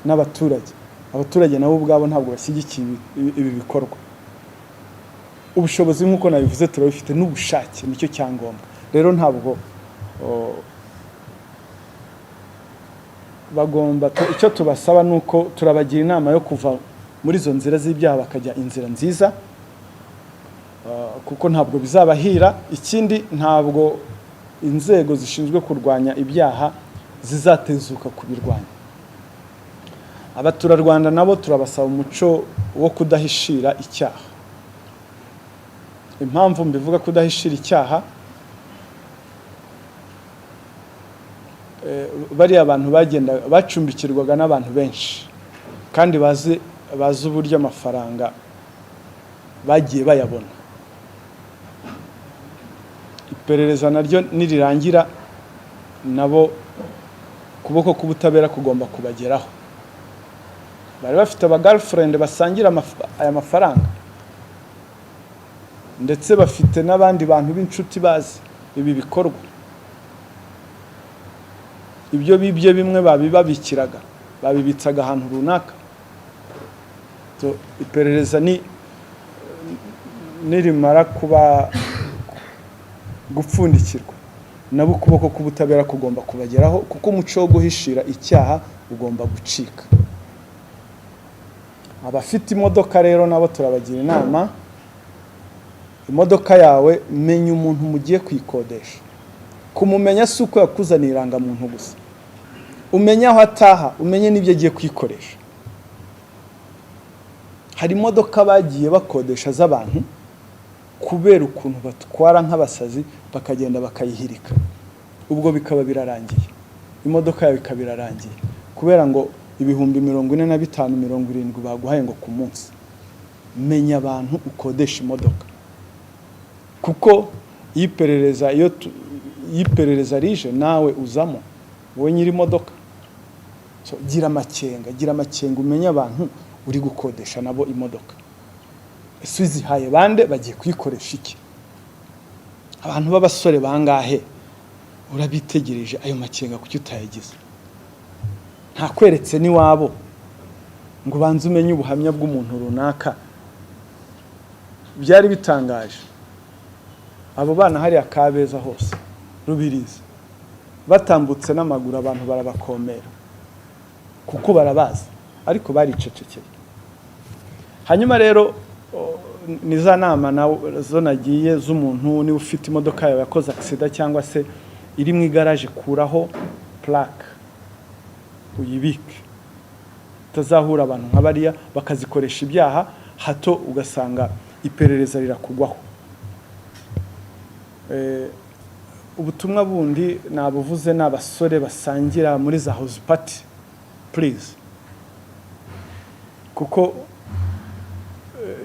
n'abaturage nabo ubwabo ntabwo bashyigikiye ibi bikorwa ubushobozi nk'uko nabivuze turabufite n'ubushake nicyo cyangombwa rero ntabwo bagomba icyo tubasaba nuko turabagira inama yo kuva muri izo nzira z'ibyaha bakajya inzira nziza kuko ntabwo bizabahira ikindi ntabwo inzego zishinzwe kurwanya ibyaha zizatezuka kubirwanya abaturarwanda nabo turabasaba umuco wo kudahishira icyaha impamvu mbivuga kudahishira icyaha bari abantu bagenda bacumbikirwaga n'abantu benshi kandi bazi uburyo amafaranga bagiye bayabona. Iperereza naryo nirirangira nabo kuboko k'ubutabera kugomba kubageraho. Bari bafite aba girlfriend basangira aya mafaranga ndetse bafite n'abandi bantu b'inshuti bazi ibi bikorwa. Ibyo bibye bimwe babibabikiraga babibitsaga ahantu runaka. So iperereza nirimara kuba gupfundikirwa nabo ukuboko k'ubutabera kugomba kubageraho kuko umuco wo guhishira icyaha ugomba gucika. Abafite imodoka rero nabo turabagira inama, imodoka yawe menya umuntu mugiye kwikodesha. Kumumenya si uko yakuzaniye irangamuntu gusa, umenya aho ataha, umenye n'ibyo agiye kwikoresha. Hari imodoka bagiye bakodesha z'abantu kubera ukuntu batwara nk'abasazi bakagenda bakayihirika, ubwo bikaba birarangiye, imodoka yawe ikaba irarangiye kubera ngo ibihumbi 45 70 baguhaye ngo ku munsi. Menya abantu ukodesha imodoka kuko iperereza rije nawe uzamo wowe nyiri imodoka. So gira amakenga umenya abantu uri gukodesha nabo imodoka. Ese uzihaye bande bagiye kwikoresha iki? Abantu b'abasore bangahe urabitegereje ayo makenga kuki utayagize? Nta kweretse ni wabo ngo banze umenye ubuhamya bw'umuntu runaka. Byari bitangaje. Abo bana hari akabeza hose Rubirizi batambutse n'amaguru abantu barabakomera kuko barabaza ariko baricecekeye. Hanyuma rero niza nama nazo nagiye z'umuntu ni ufite imodoka yawe yakoze accident cyangwa se iri mu igaraje, kuraho plaque uyibike, tazahura abantu nk'abariya bakazikoresha ibyaha hato ugasanga iperereza rirakugwaho. Ubutumwa bundi nabuvuze n'abasore basangira muri za house party, please, kuko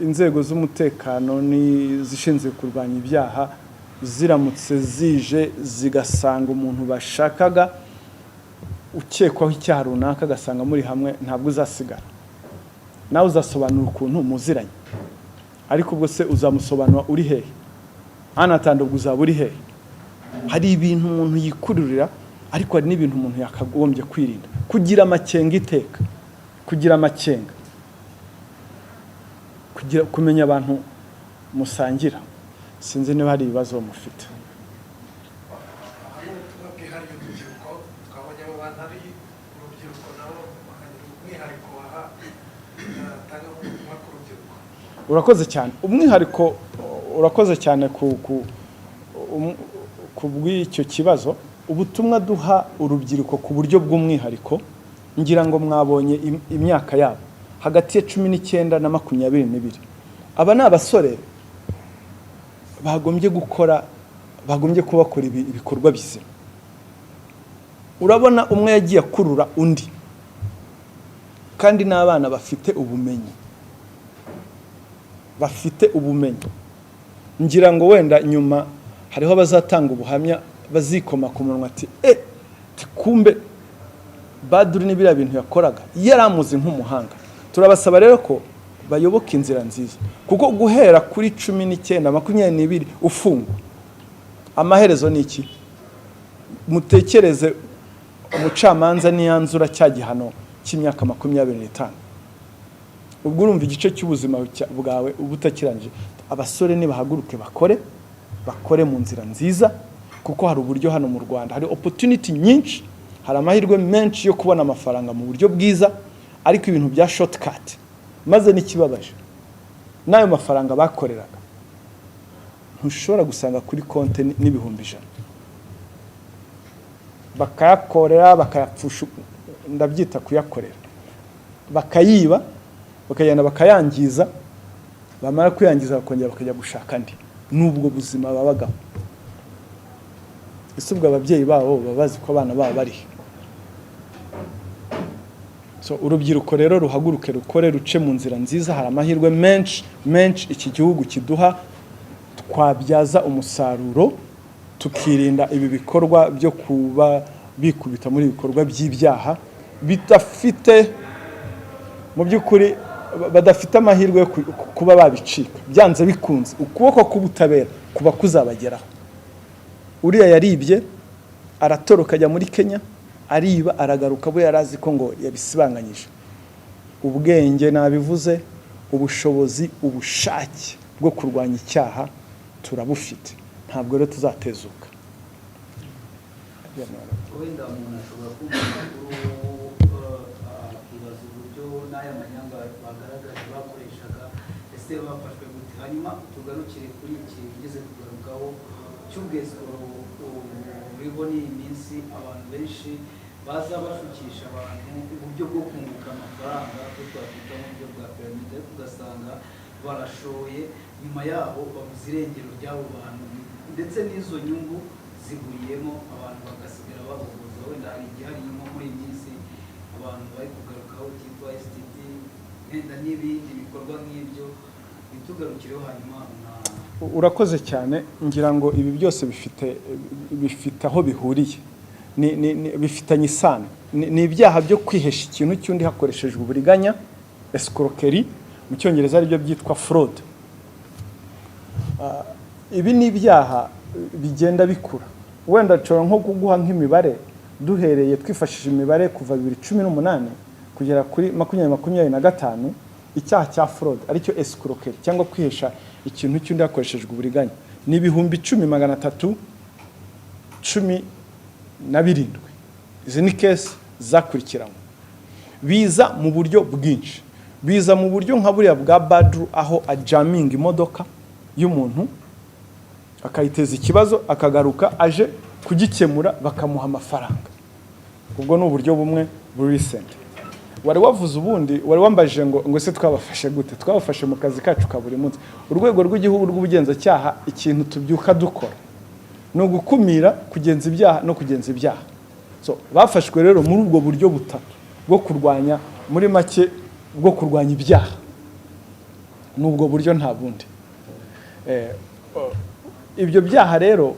inzego z'umutekano ni zishinzwe kurwanya ibyaha ziramutse zije zigasanga umuntu bashakaga ukekwaho icyaha runaka gasanga muri hamwe, ntabwo uzasigara. Nawe uzasobanura ukuntu muziranye, ariko ubwo se uzamusobanura uri hehe? Anatandubwo uzaba uri hehe? Hari ibintu umuntu yikururira ariko hari n'ibintu umuntu yakagombye kwirinda. Kugira amakenga iteka, kugira amakenga, kumenya abantu musangira. Sinzi niba hari ibibazo mufite. Urakoze cyane. Umwihariko urakoze cyane ku bw'icyo kibazo. Ubutumwa duha urubyiruko ku buryo bw'umwihariko, ngira ngo mwabonye imyaka yabo hagati ya 19 na 22. Aba ni abasore bagombye kubakora ibikorwa bizima. Urabona umwe yagiye kurura undi kandi n'abana bafite ubumenyi. Ngira ngo wenda nyuma hariho bazatanga ubuhamya bazikoma ku munwa ati kumbe Badru ni biriya bintu yakoraga yaramuzi nk'umuhanga. Turabasaba rero ko bayoboka inzira nziza, kuko guhera kuri 19 22 ufungwa, amaherezo ni iki? Mutekereze umucamanza niyanzura cya gihano cy'imyaka 25. Ubwo urumva igice cy'ubuzima bwawe ubutakiranje. Abasore ni bahaguruke bakore mu nzira nziza, kuko hari uburyo hano mu Rwanda hari opportunity nyinshi, hari amahirwe menshi yo kubona amafaranga mu buryo bwiza, ariko ibintu bya shortcut maze n'ikibabaje nayo mafaranga bakoreraga ntushobora gusanga kuri konte n'ibihumbi 100. Bakayakorera bakayapfusha, ndabyita kuyakorera, bakayiba bakagenda bakayangiza, bamara kuyangiza bakongera bakajya gushaka andi. Nubwo buzima babagaho. Ese ubwo ababyeyi babo babazi ko abana babo bari so urubyiruko rero ruhaguruke rukore ruce mu nzira nziza hari amahirwe menshi iki gihugu kiduha twabyaza umusaruro tukirinda ibi bikorwa byo kuba bikubita muri ibikorwa by'ibyaha bitafite mu by'ukuri badafite amahirwe yo kuba babicika byanze bikunze ukuboko k'ubutabera kuba kuzabageraho uriya yaribye aratoroka ajya muri Kenya ariba aragaruka bo yarazi ko ngo yabisibanganyije ubwenge nabivuze ubushobozi ubushake bwo kurwanya icyaha turabufite ntabwo rero tuzatezuka wenda umuntu ashobora kwibaza uburyo n'aya manyanga bagaragaje bakoreshaga ese bafashwe gute hanyuma tugarukire kuri iki ugeze kugarukaho cy'ubwesero buriho n'iyi minsi abantu benshi baza bashukisha abantu uburyo bwo kunguka amafaranga ko twakwita mu buryo bwa piramide ariko ugasanga barashoye nyuma yaho babuze irengero ry'abo bantu ndetse n'izo nyungu ziguriyemo abantu bagasigara bahuguza wenda hari igihe harimo muri iyi minsi abantu bari kugarukaho cyitwa STD wenda n'ibindi bikorwa nk'ibyo bitugarukireho hanyuma urakoze cyane ngira ngo ibi byose bifite aho bihuriye bifitanye isano ni ibyaha byo kwihesha ikintu cy'undi hakoreshejwe uburiganya escroquerie mu cyongereza ari byo byitwa fraud ibi ni ibyaha bigenda bikura wenda nshobora nko kuguha nk'imibare duhereye twifashishije imibare kuva 2018 kugera kuri 2025 icyaha cya fraud aricyo escroquerie cyangwa kwihesha ikintu cy'undi hakoreshejwe uburiganya ni 10,317 izi ni case zakurikiranywe biza mu buryo bwinshi biza mu buryo nka buriya bwa badru aho ajaminga imodoka y'umuntu akayiteza ikibazo akagaruka aje kugikemura bakamuha amafaranga ubwo ni uburyo bumwe buri recent wari wavuze ubundi wari wambajije ngo se twabafashe gute twabafashe mu kazi kacu ka buri munsi urwego rw'igihugu rw'ubugenzacyaha ikintu tubyuka dukora no gukumira kugenza ibyaha no kugenza ibyaha so bafashwe rero muri ubwo buryo butatu bwo kurwanya muri make bwo kurwanya ibyaha n'ubwo buryo nta bundi ibyo byaha rero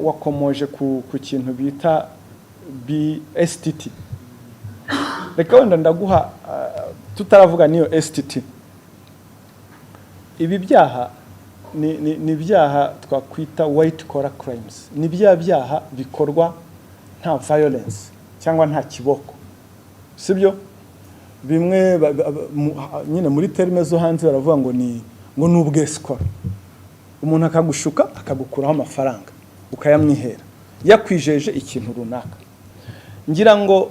wakomoje ku kintu bita BSTT reka wenda ndaguha tutaravuga niyo STT ibi byaha ni byaha twakwita white collar crimes ni byaha bikorwa nta violence cyangwa nta kiboko sibyo bimwe nyine muri terme zo hanze baravuga ngo ni ubwescroquerie umuntu akagushuka akagukuraho amafaranga ukayamwihera yakwijeje ikintu runaka ngira ngo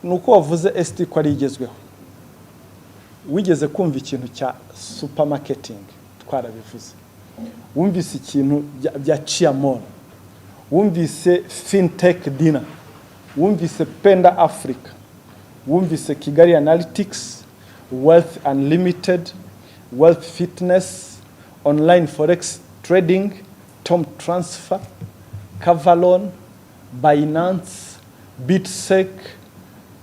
nuko wavuze ST ko ari igezweho wigeze kumva ikintu cya supermarketing twarabivuze wumvise ikintu bya Chiamon wumvise fintech dinner wumvise Penda Africa wumvise Kigali Analytics Wealth Unlimited Wealth Fitness Online Forex Trading Tom Transfer Cavalon Binance BitSec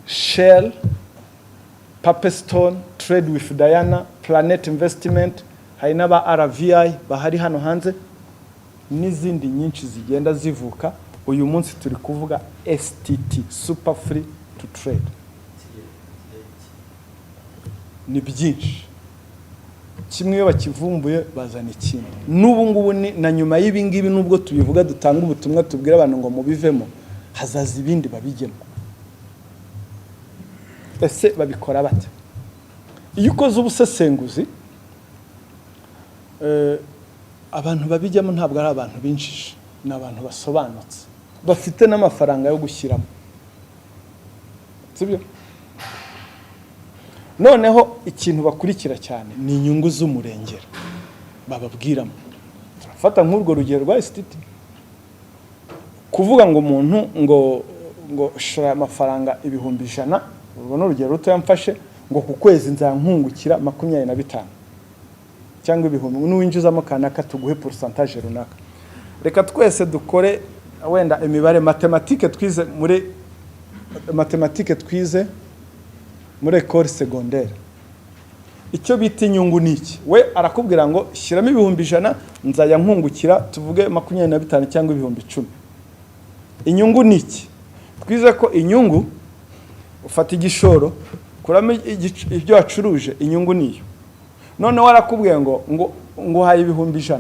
Shell Papestone Trade with Diana Planet Investment hari n'aba RVI bahari hano hanze n'izindi nyinshi zigenda zivuka uyu munsi turi kuvuga STT super free to trade ni byinshi kimwe iyo bakivumbuye bazana ikindi n'ubu ngubu na nyuma y'ibi ngibi nubwo tubivuga dutanga ubutumwa tubwira abantu ngo mubivemo hazaza ibindi babigemo ese babikora bate iyo ukoze ubusesenguzi abantu babijyamo ntabwo ari abantu binjije ni abantu basobanutse bafite n'amafaranga yo gushyiramo sibyo noneho ikintu bakurikira cyane ni inyungu z'umurengera bababwiramo turafata nk'urwo rugero rwa STT kuvuga ngo umuntu ngo shora amafaranga 100,000 urwo no rugero ruto yamfashe ngo ku kwezi nzankungukira 25 cyangwa 1,000 n'uwinjizamo kanaka tuguhe pourcentage runaka reka twese dukore wenda imibare matematike twize muri matematike twize muri école secondaire icyo bita inyungu niki we arakubwira ngo shyiramo 100 nzajya nkungukira tuvuge 25 cyangwa 10 inyungu niki twize ko inyungu ufata igishoro kuramo ibyo wacuruje inyungu niyo none warakubwiye ngo haye 100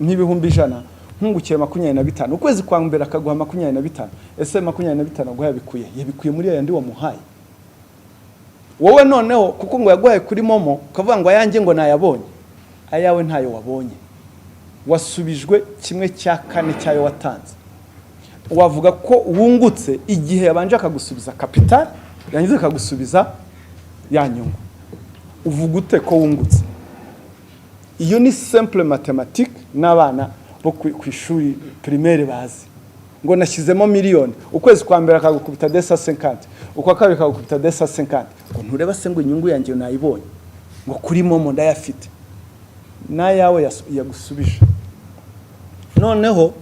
nk'ibihumbi 100 nkungukira 25 ukwezi kwa mbere akaguha 25 ese 25 guha yabikuye muri yandi wamuhaye wowe noneho kuko ngo yaguhaye kuri momo ukavuga ngo ayanjye ngo nayabonye ayawe ntayo wabonye wasubijwe 1/4 cyayo watanze wavuga ko wungutse igihe yabanje akagusubiza capital yangize akagusubiza ya nyungu uvuga ute ko wungutse iyo ni simple mathematique n'abana bo ku ishuri primaire bazi ngo nashyizemo miliyoni ukwezi kwa mbere akagukubita 250 ukwa kabiri akagukubita 250 ngo ntureba se ngo inyungu yanjye nayibonye ngo kuri momo ndayafite nayawe yagusubije noneho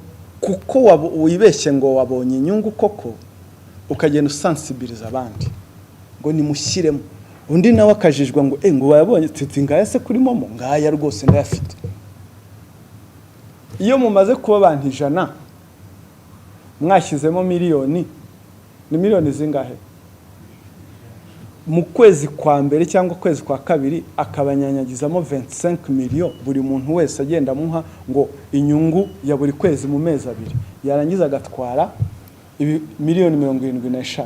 kuko wibeshye ngo wabonye inyungu koko ukagenda usensibiliza abandi ngo nimushyiremo undi nawe akajijwa ngo ngo wayabonye titi ngaya se kuri momo ngaya rwose ndayafite iyo mumaze kuba abantu 100 mwashyizemo miliyoni ni miliyoni zingahe mu kwezi kwa mbere cyangwa kwezi kwa kabiri akabanyanyagizamo 25 million buri muntu wese agenda muha ngo inyungu ya buri kwezi mu mezi abiri yarangiza agatwara miliyoni 75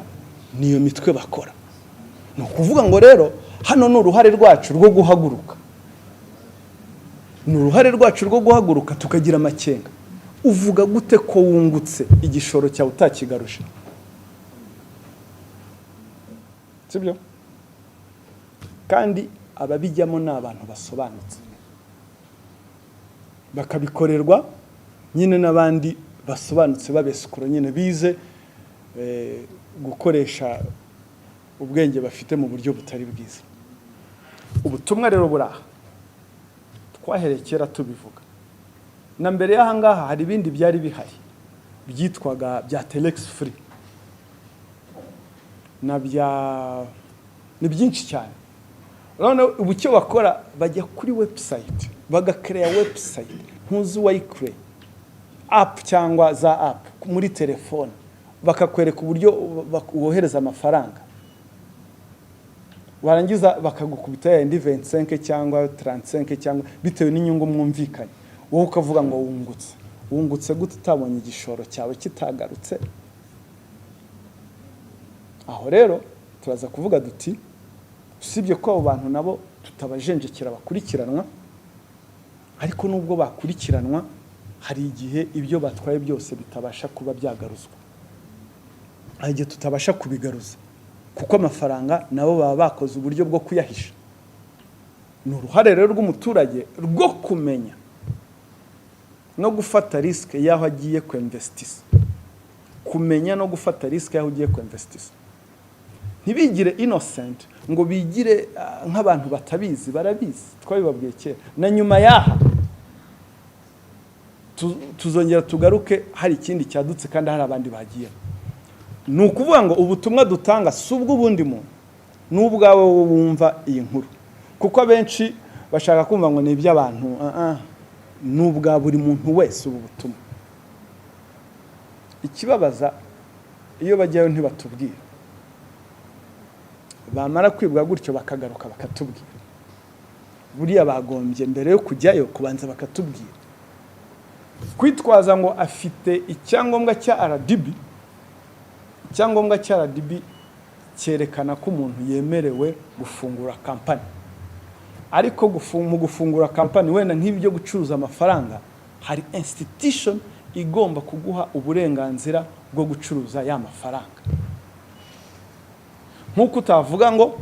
niyo mitwe bakora no kuvuga ngo rero hano n'uruhare rwacu rwo guhaguruka n'uruhare rwacu rwo guhaguruka tukagira amakenga uvuga gute ko wungutse igishoro cyawe utakigarusha sibyo kandi ababijyamo n'abantu basobanutse bakabikorerwa nyine n'abandi basobanutse babesukuro nyine bize gukoresha ubwenge bafite mu buryo butari bwiza ubutumwa rero buraha twaherekera tubivuga na mbere y'aha ngaha hari ibindi byari bihari byitwaga bya telex free na ni byinshi cyane none ubu cyo bakora bajya kuri website bagakreya website ntuzi wayikre app cyangwa za app muri telefone bakakwereka uburyo wohereza amafaranga warangiza bakagukubita ya 25 cyangwa 35 cyangwa bitewe n'inyungu mwumvikanye wowe ukavuga ngo wungutse gute utabonye igishoro cyawe kitagarutse aho rero turaza kuvuga duti usibye ko abo bantu nabo tutabajenjekera bakurikiranwa ariko nubwo bakurikiranwa hari igihe ibyo batwaye byose bitabasha kuba byagaruzwa agiye tutabasha kubigaruza kuko amafaranga nabo baba bakoze uburyo bwo kuyahisha n'uruhare rero rw'umuturage rwo kumenya no gufata risk yaho agiye ku investisa kumenya no gufata risk yaho ugiye ku investisa ntibigire innocent ngo bigire nk'abantu batabizi barabizi twabibabwiye kera na nyuma yaha tuzongera tugaruke hari ikindi cyadutse kandi hari abandi bagiye nukuvuga ngo ubutumwa dutanga subwo ubundi muntu n'ubwawe wumva iyi nkuru kuko abenshi bashaka kumva ngo ni iby'abantu n'ubwa buri muntu wese ubu butumwa ikibabaza iyo bajyayo ntibatubwira bamara kwibwa gutyo bakagaruka bakatubwira buriya bagombye mbere yo kujyayo kubanza bakatubwira kwitwaza ngo afite icyangombwa cya RDB icyangombwa cya RDB cyerekana ko umuntu yemerewe gufungura kampani ariko mu gufungura kampani wenda nk'ibyo gucuruza amafaranga hari institution igomba kuguha uburenganzira bwo gucuruza ya mafaranga nkuko utavuga ngo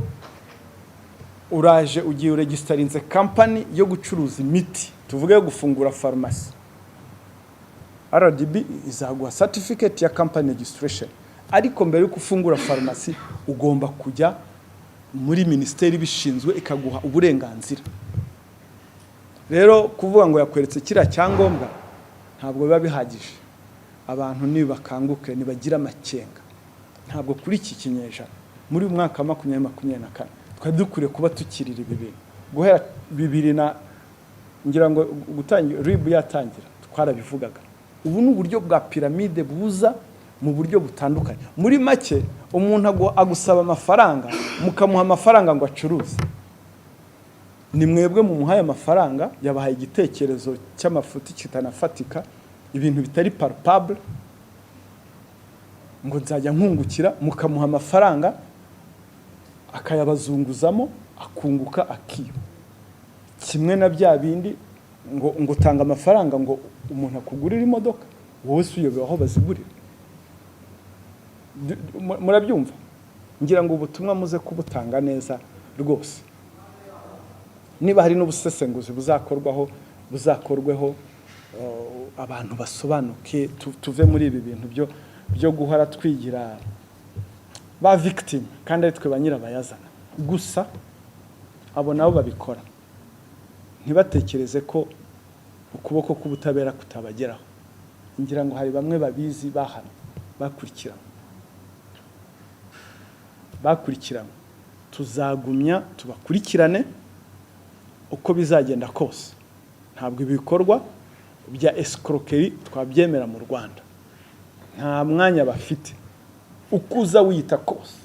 uraje ugiye uregistarinze kampani yo gucuruza imiti tuvuge yo gufungura pharmacy RDB izaguha certificate ya company registration ariko mbere yo gufungura pharmacy ugomba kujya muri ministeri bishinzwe ikaguha uburenganzira rero kuvuga ngo yakweretse kira cyangombwa ntabwo biba bihagije abantu nibakanguke nibagira amakenga ntabwo kuri iki kinyejana muri umwaka wa 2024 twari dukwiye kuba tukirira ibi bintu guhera 2000 ngira ngo gutangira RIB yatangira twarabivugaga ubu ni uburyo bwa piramide buza mu buryo butandukanye muri make umuntu agusaba amafaranga mukamuha amafaranga ngo acuruze ni mwebwe mu muhaye amafaranga yabahaye igitekerezo cy'amafuti kitanafatika ibintu bitari palpable ngo nzajya nkungukira mukamuha amafaranga akayabazunguzamo akunguka akiyo kimwe na bya bindi ngo tanga amafaranga ngo umuntu akugurira imodoka wowe suyobe aho bazigurira murabyumva ngira ngo ubutumwa muze kubutanga neza rwose niba hari n'ubusesenguzi buzakorweho abantu basobanuke tuve muri ibi bintu byo guhora twigira ba victim kandi ari twe banyirabayazana gusa abo nabo babikora ntibatekereze ko ukuboko k'ubutabera kutabageraho ngira ngo hari bamwe babizi bahana bakurikirana tuzagumya tubakurikirane uko bizagenda kose ntabwo ibikorwa bya escroquerie twabyemera mu Rwanda nta mwanya bafite ukuza wita kose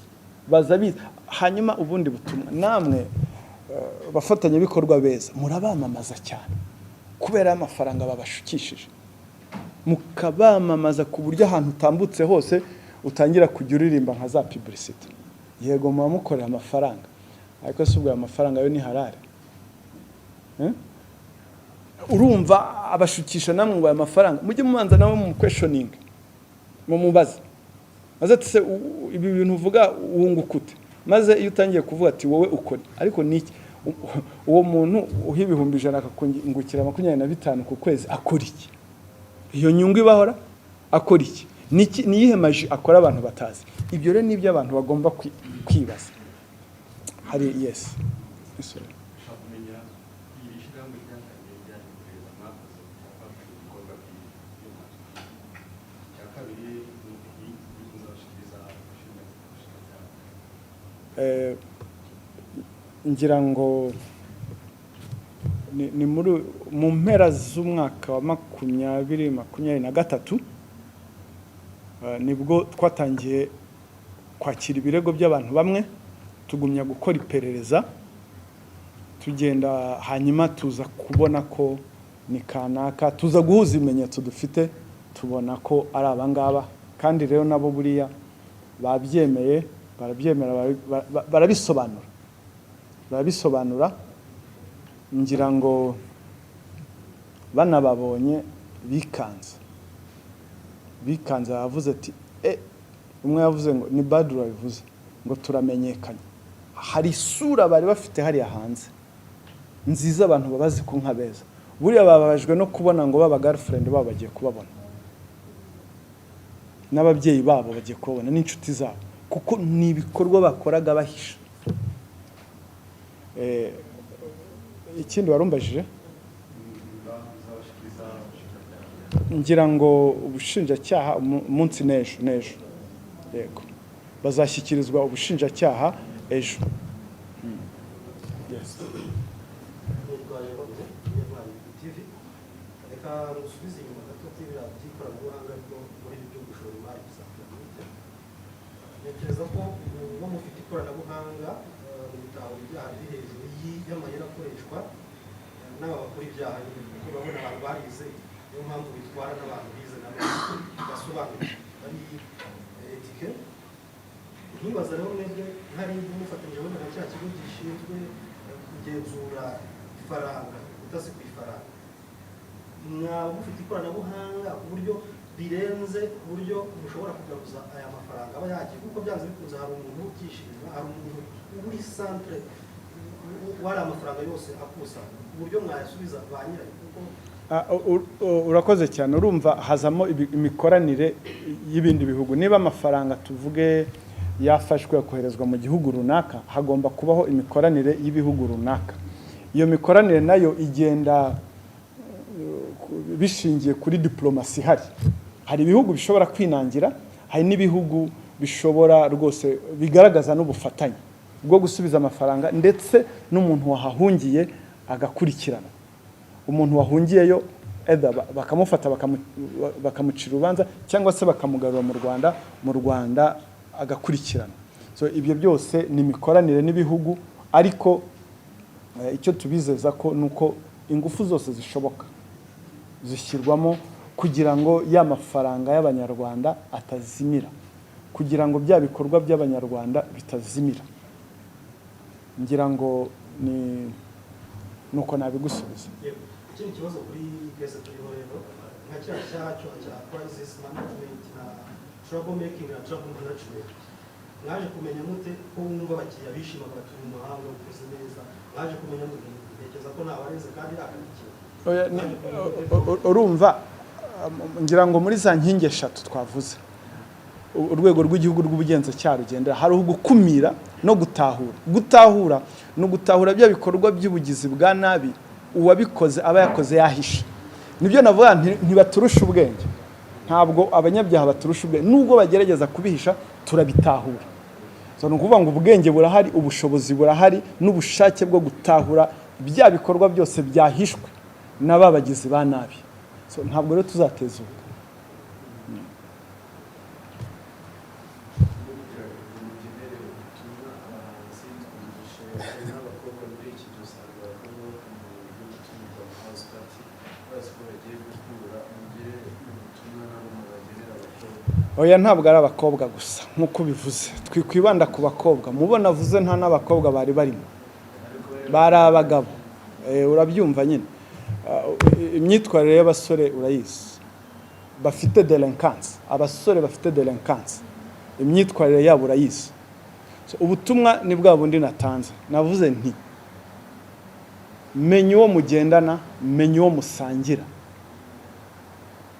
bazabiza hanyuma ubundi butumwa namwe bafatanya bikorwa beza murabamamaza cyane kubera amafaranga babashukishije mukabamamaza ku buryo ahantu utambutse hose utangira kujya uririmba nka za publicity yego mukorera amafaranga ariko se ubwo amafaranga yo ni harare urumva abashukisha namwe ngo amafaranga mujye mubanza nawe mu questioning mu mubaza maze tse ibi bintu uvuga wungukute maze iyo utangiye kuvuga ati wowe ukore ariko niki uwo muntu uhibihumbi 100 akakungukira 25 ku kwezi akora iki iyo nyungu ibahora akora iki niyihe maji akora abantu batazi ibyo rero nibyo abantu bagomba kwibaza hari yes ngira ngo ni muri mu mpera z'umwaka wa 2023 nibwo twatangiye kwakira ibirego by'abantu bamwe tugumya gukora iperereza tugenda hanyuma tuza kubona ko ni kanaka tuza guhuza ibimenyetso dufite tubona ko ari abangaba kandi rero nabo buriya babyemeye barabisobanura ngira ngo banababonye bikanze yavuze ati umwe yavuze ngo ni Badura bivuze ngo turamenyekanye hari isura bari bafite hari hanze nziza abantu babazi ku nkabeza buriya bababajwe no kubona ngo baba girlfriend babo bagiye kubabona n'ababyeyi babo bagiye kubabona n'inshuti zabo kuko ni ibikorwa bakoraga bahisha ikindi warumbajije ngira ngo ubushinjacyaha umunsi nejo yego bazashyikirizwa ubushinjacyaha ejo yes ntekereza ko ubu mufite ikoranabuhanga mu bitabo ibyaha biri hejuru y'amayeri akoreshwa n'aba bakora ibyaha kuko babona abantu barize niyo mpamvu bitwara n'abantu bize nabo basobanuye ari etike nkibaza rero mwebwe hari umufatanyije wenda na cya kigo gishinzwe kugenzura ifaranga utasi ku ifaranga mwaba mufite ikoranabuhanga ku buryo birenze uburyo mushobora kugaruza aya mafaranga aba yagiye kuko byanze bikunze hari umuntu ukishima hari umuntu uri centre wari amafaranga yose akusanya uburyo mwayasubiza ba nyirayo kuko urakoze cyane urumva hazamo imikoranire y'ibindi bihugu niba amafaranga tuvuge yafashwe koherezwa mu gihugu runaka hagomba kubaho imikoranire y'ibihugu runaka iyo mikoranire nayo igenda bishingiye kuri diplomasi hari ibihugu bishobora kwinangira hari n'ibihugu bishobora rwose bigaragaza n'ubufatanye bwo gusubiza amafaranga ndetse n'umuntu wahahungiye agakurikirana. Umuntu wahungiyeyo bakamufata bakamucira urubanza cyangwa se bakamugarura mu Rwanda agakurikirana. So ibyo byose ni imikoranire n'ibihugu, ariko icyo tubizeza ko nuko ingufu zose zishoboka zishyirwamo kugira ngo ya mafaranga y'abanyarwanda atazimira, kugira ngo bya bikorwa by'abanyarwanda bitazimira. Ngira ngo nuko nabigusubiza. Ikindi kibazo kuri kese turiho rero nka cyacu cya crisis management na trouble making na trouble management, mwaje kumenya mute ko wumva abakiriya bishima baturi mu mahanga ukoze neza? Mwaje kumenya mute? Ntekereza ko ntabareze kandi akarikiye. Urumva, ngira ngo muri za nkingi eshatu twavuze urwego rw'igihugu rw'ubugenzacyaha rugendera, hari gukumira no gutahura. Gutahura no gutahura bya bikorwa by'ubugizi bwa nabi uwabikoze aba yakoze yahishe. Nibyo navuga ntibaturusha ubwenge, ntabwo abanyabyaha baturusha ubwenge, nubwo bagerageza kubihisha turabitahura. So ni ukuvuga ngo ubwenge burahari, ubushobozi burahari, n'ubushake bwo gutahura bya bikorwa byose byahishwe n'ababagizi ba nabi. So ntabwo rero tuzatezuka. Oya, ntabwo ari abakobwa gusa nkuko bivuze, twikwibanda ku bakobwa. Mubona avuze nta n'abakobwa bari barimo, bari abagabo. Urabyumva nyine. Imyitwarire y'abasore urayizi, bafite delinquance. Abasore bafite delinquance imyitwarire yabo urayizi. Ubutumwa ni bwa bundi natanze, navuze nti menya uwo mugendana, menya uwo musangira.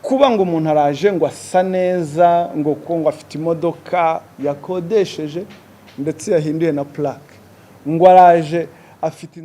Kuba ngo umuntu araje ngo asa neza, ngo afite imodoka yakodesheje ndetse yahinduye na plaque, ngo araje afite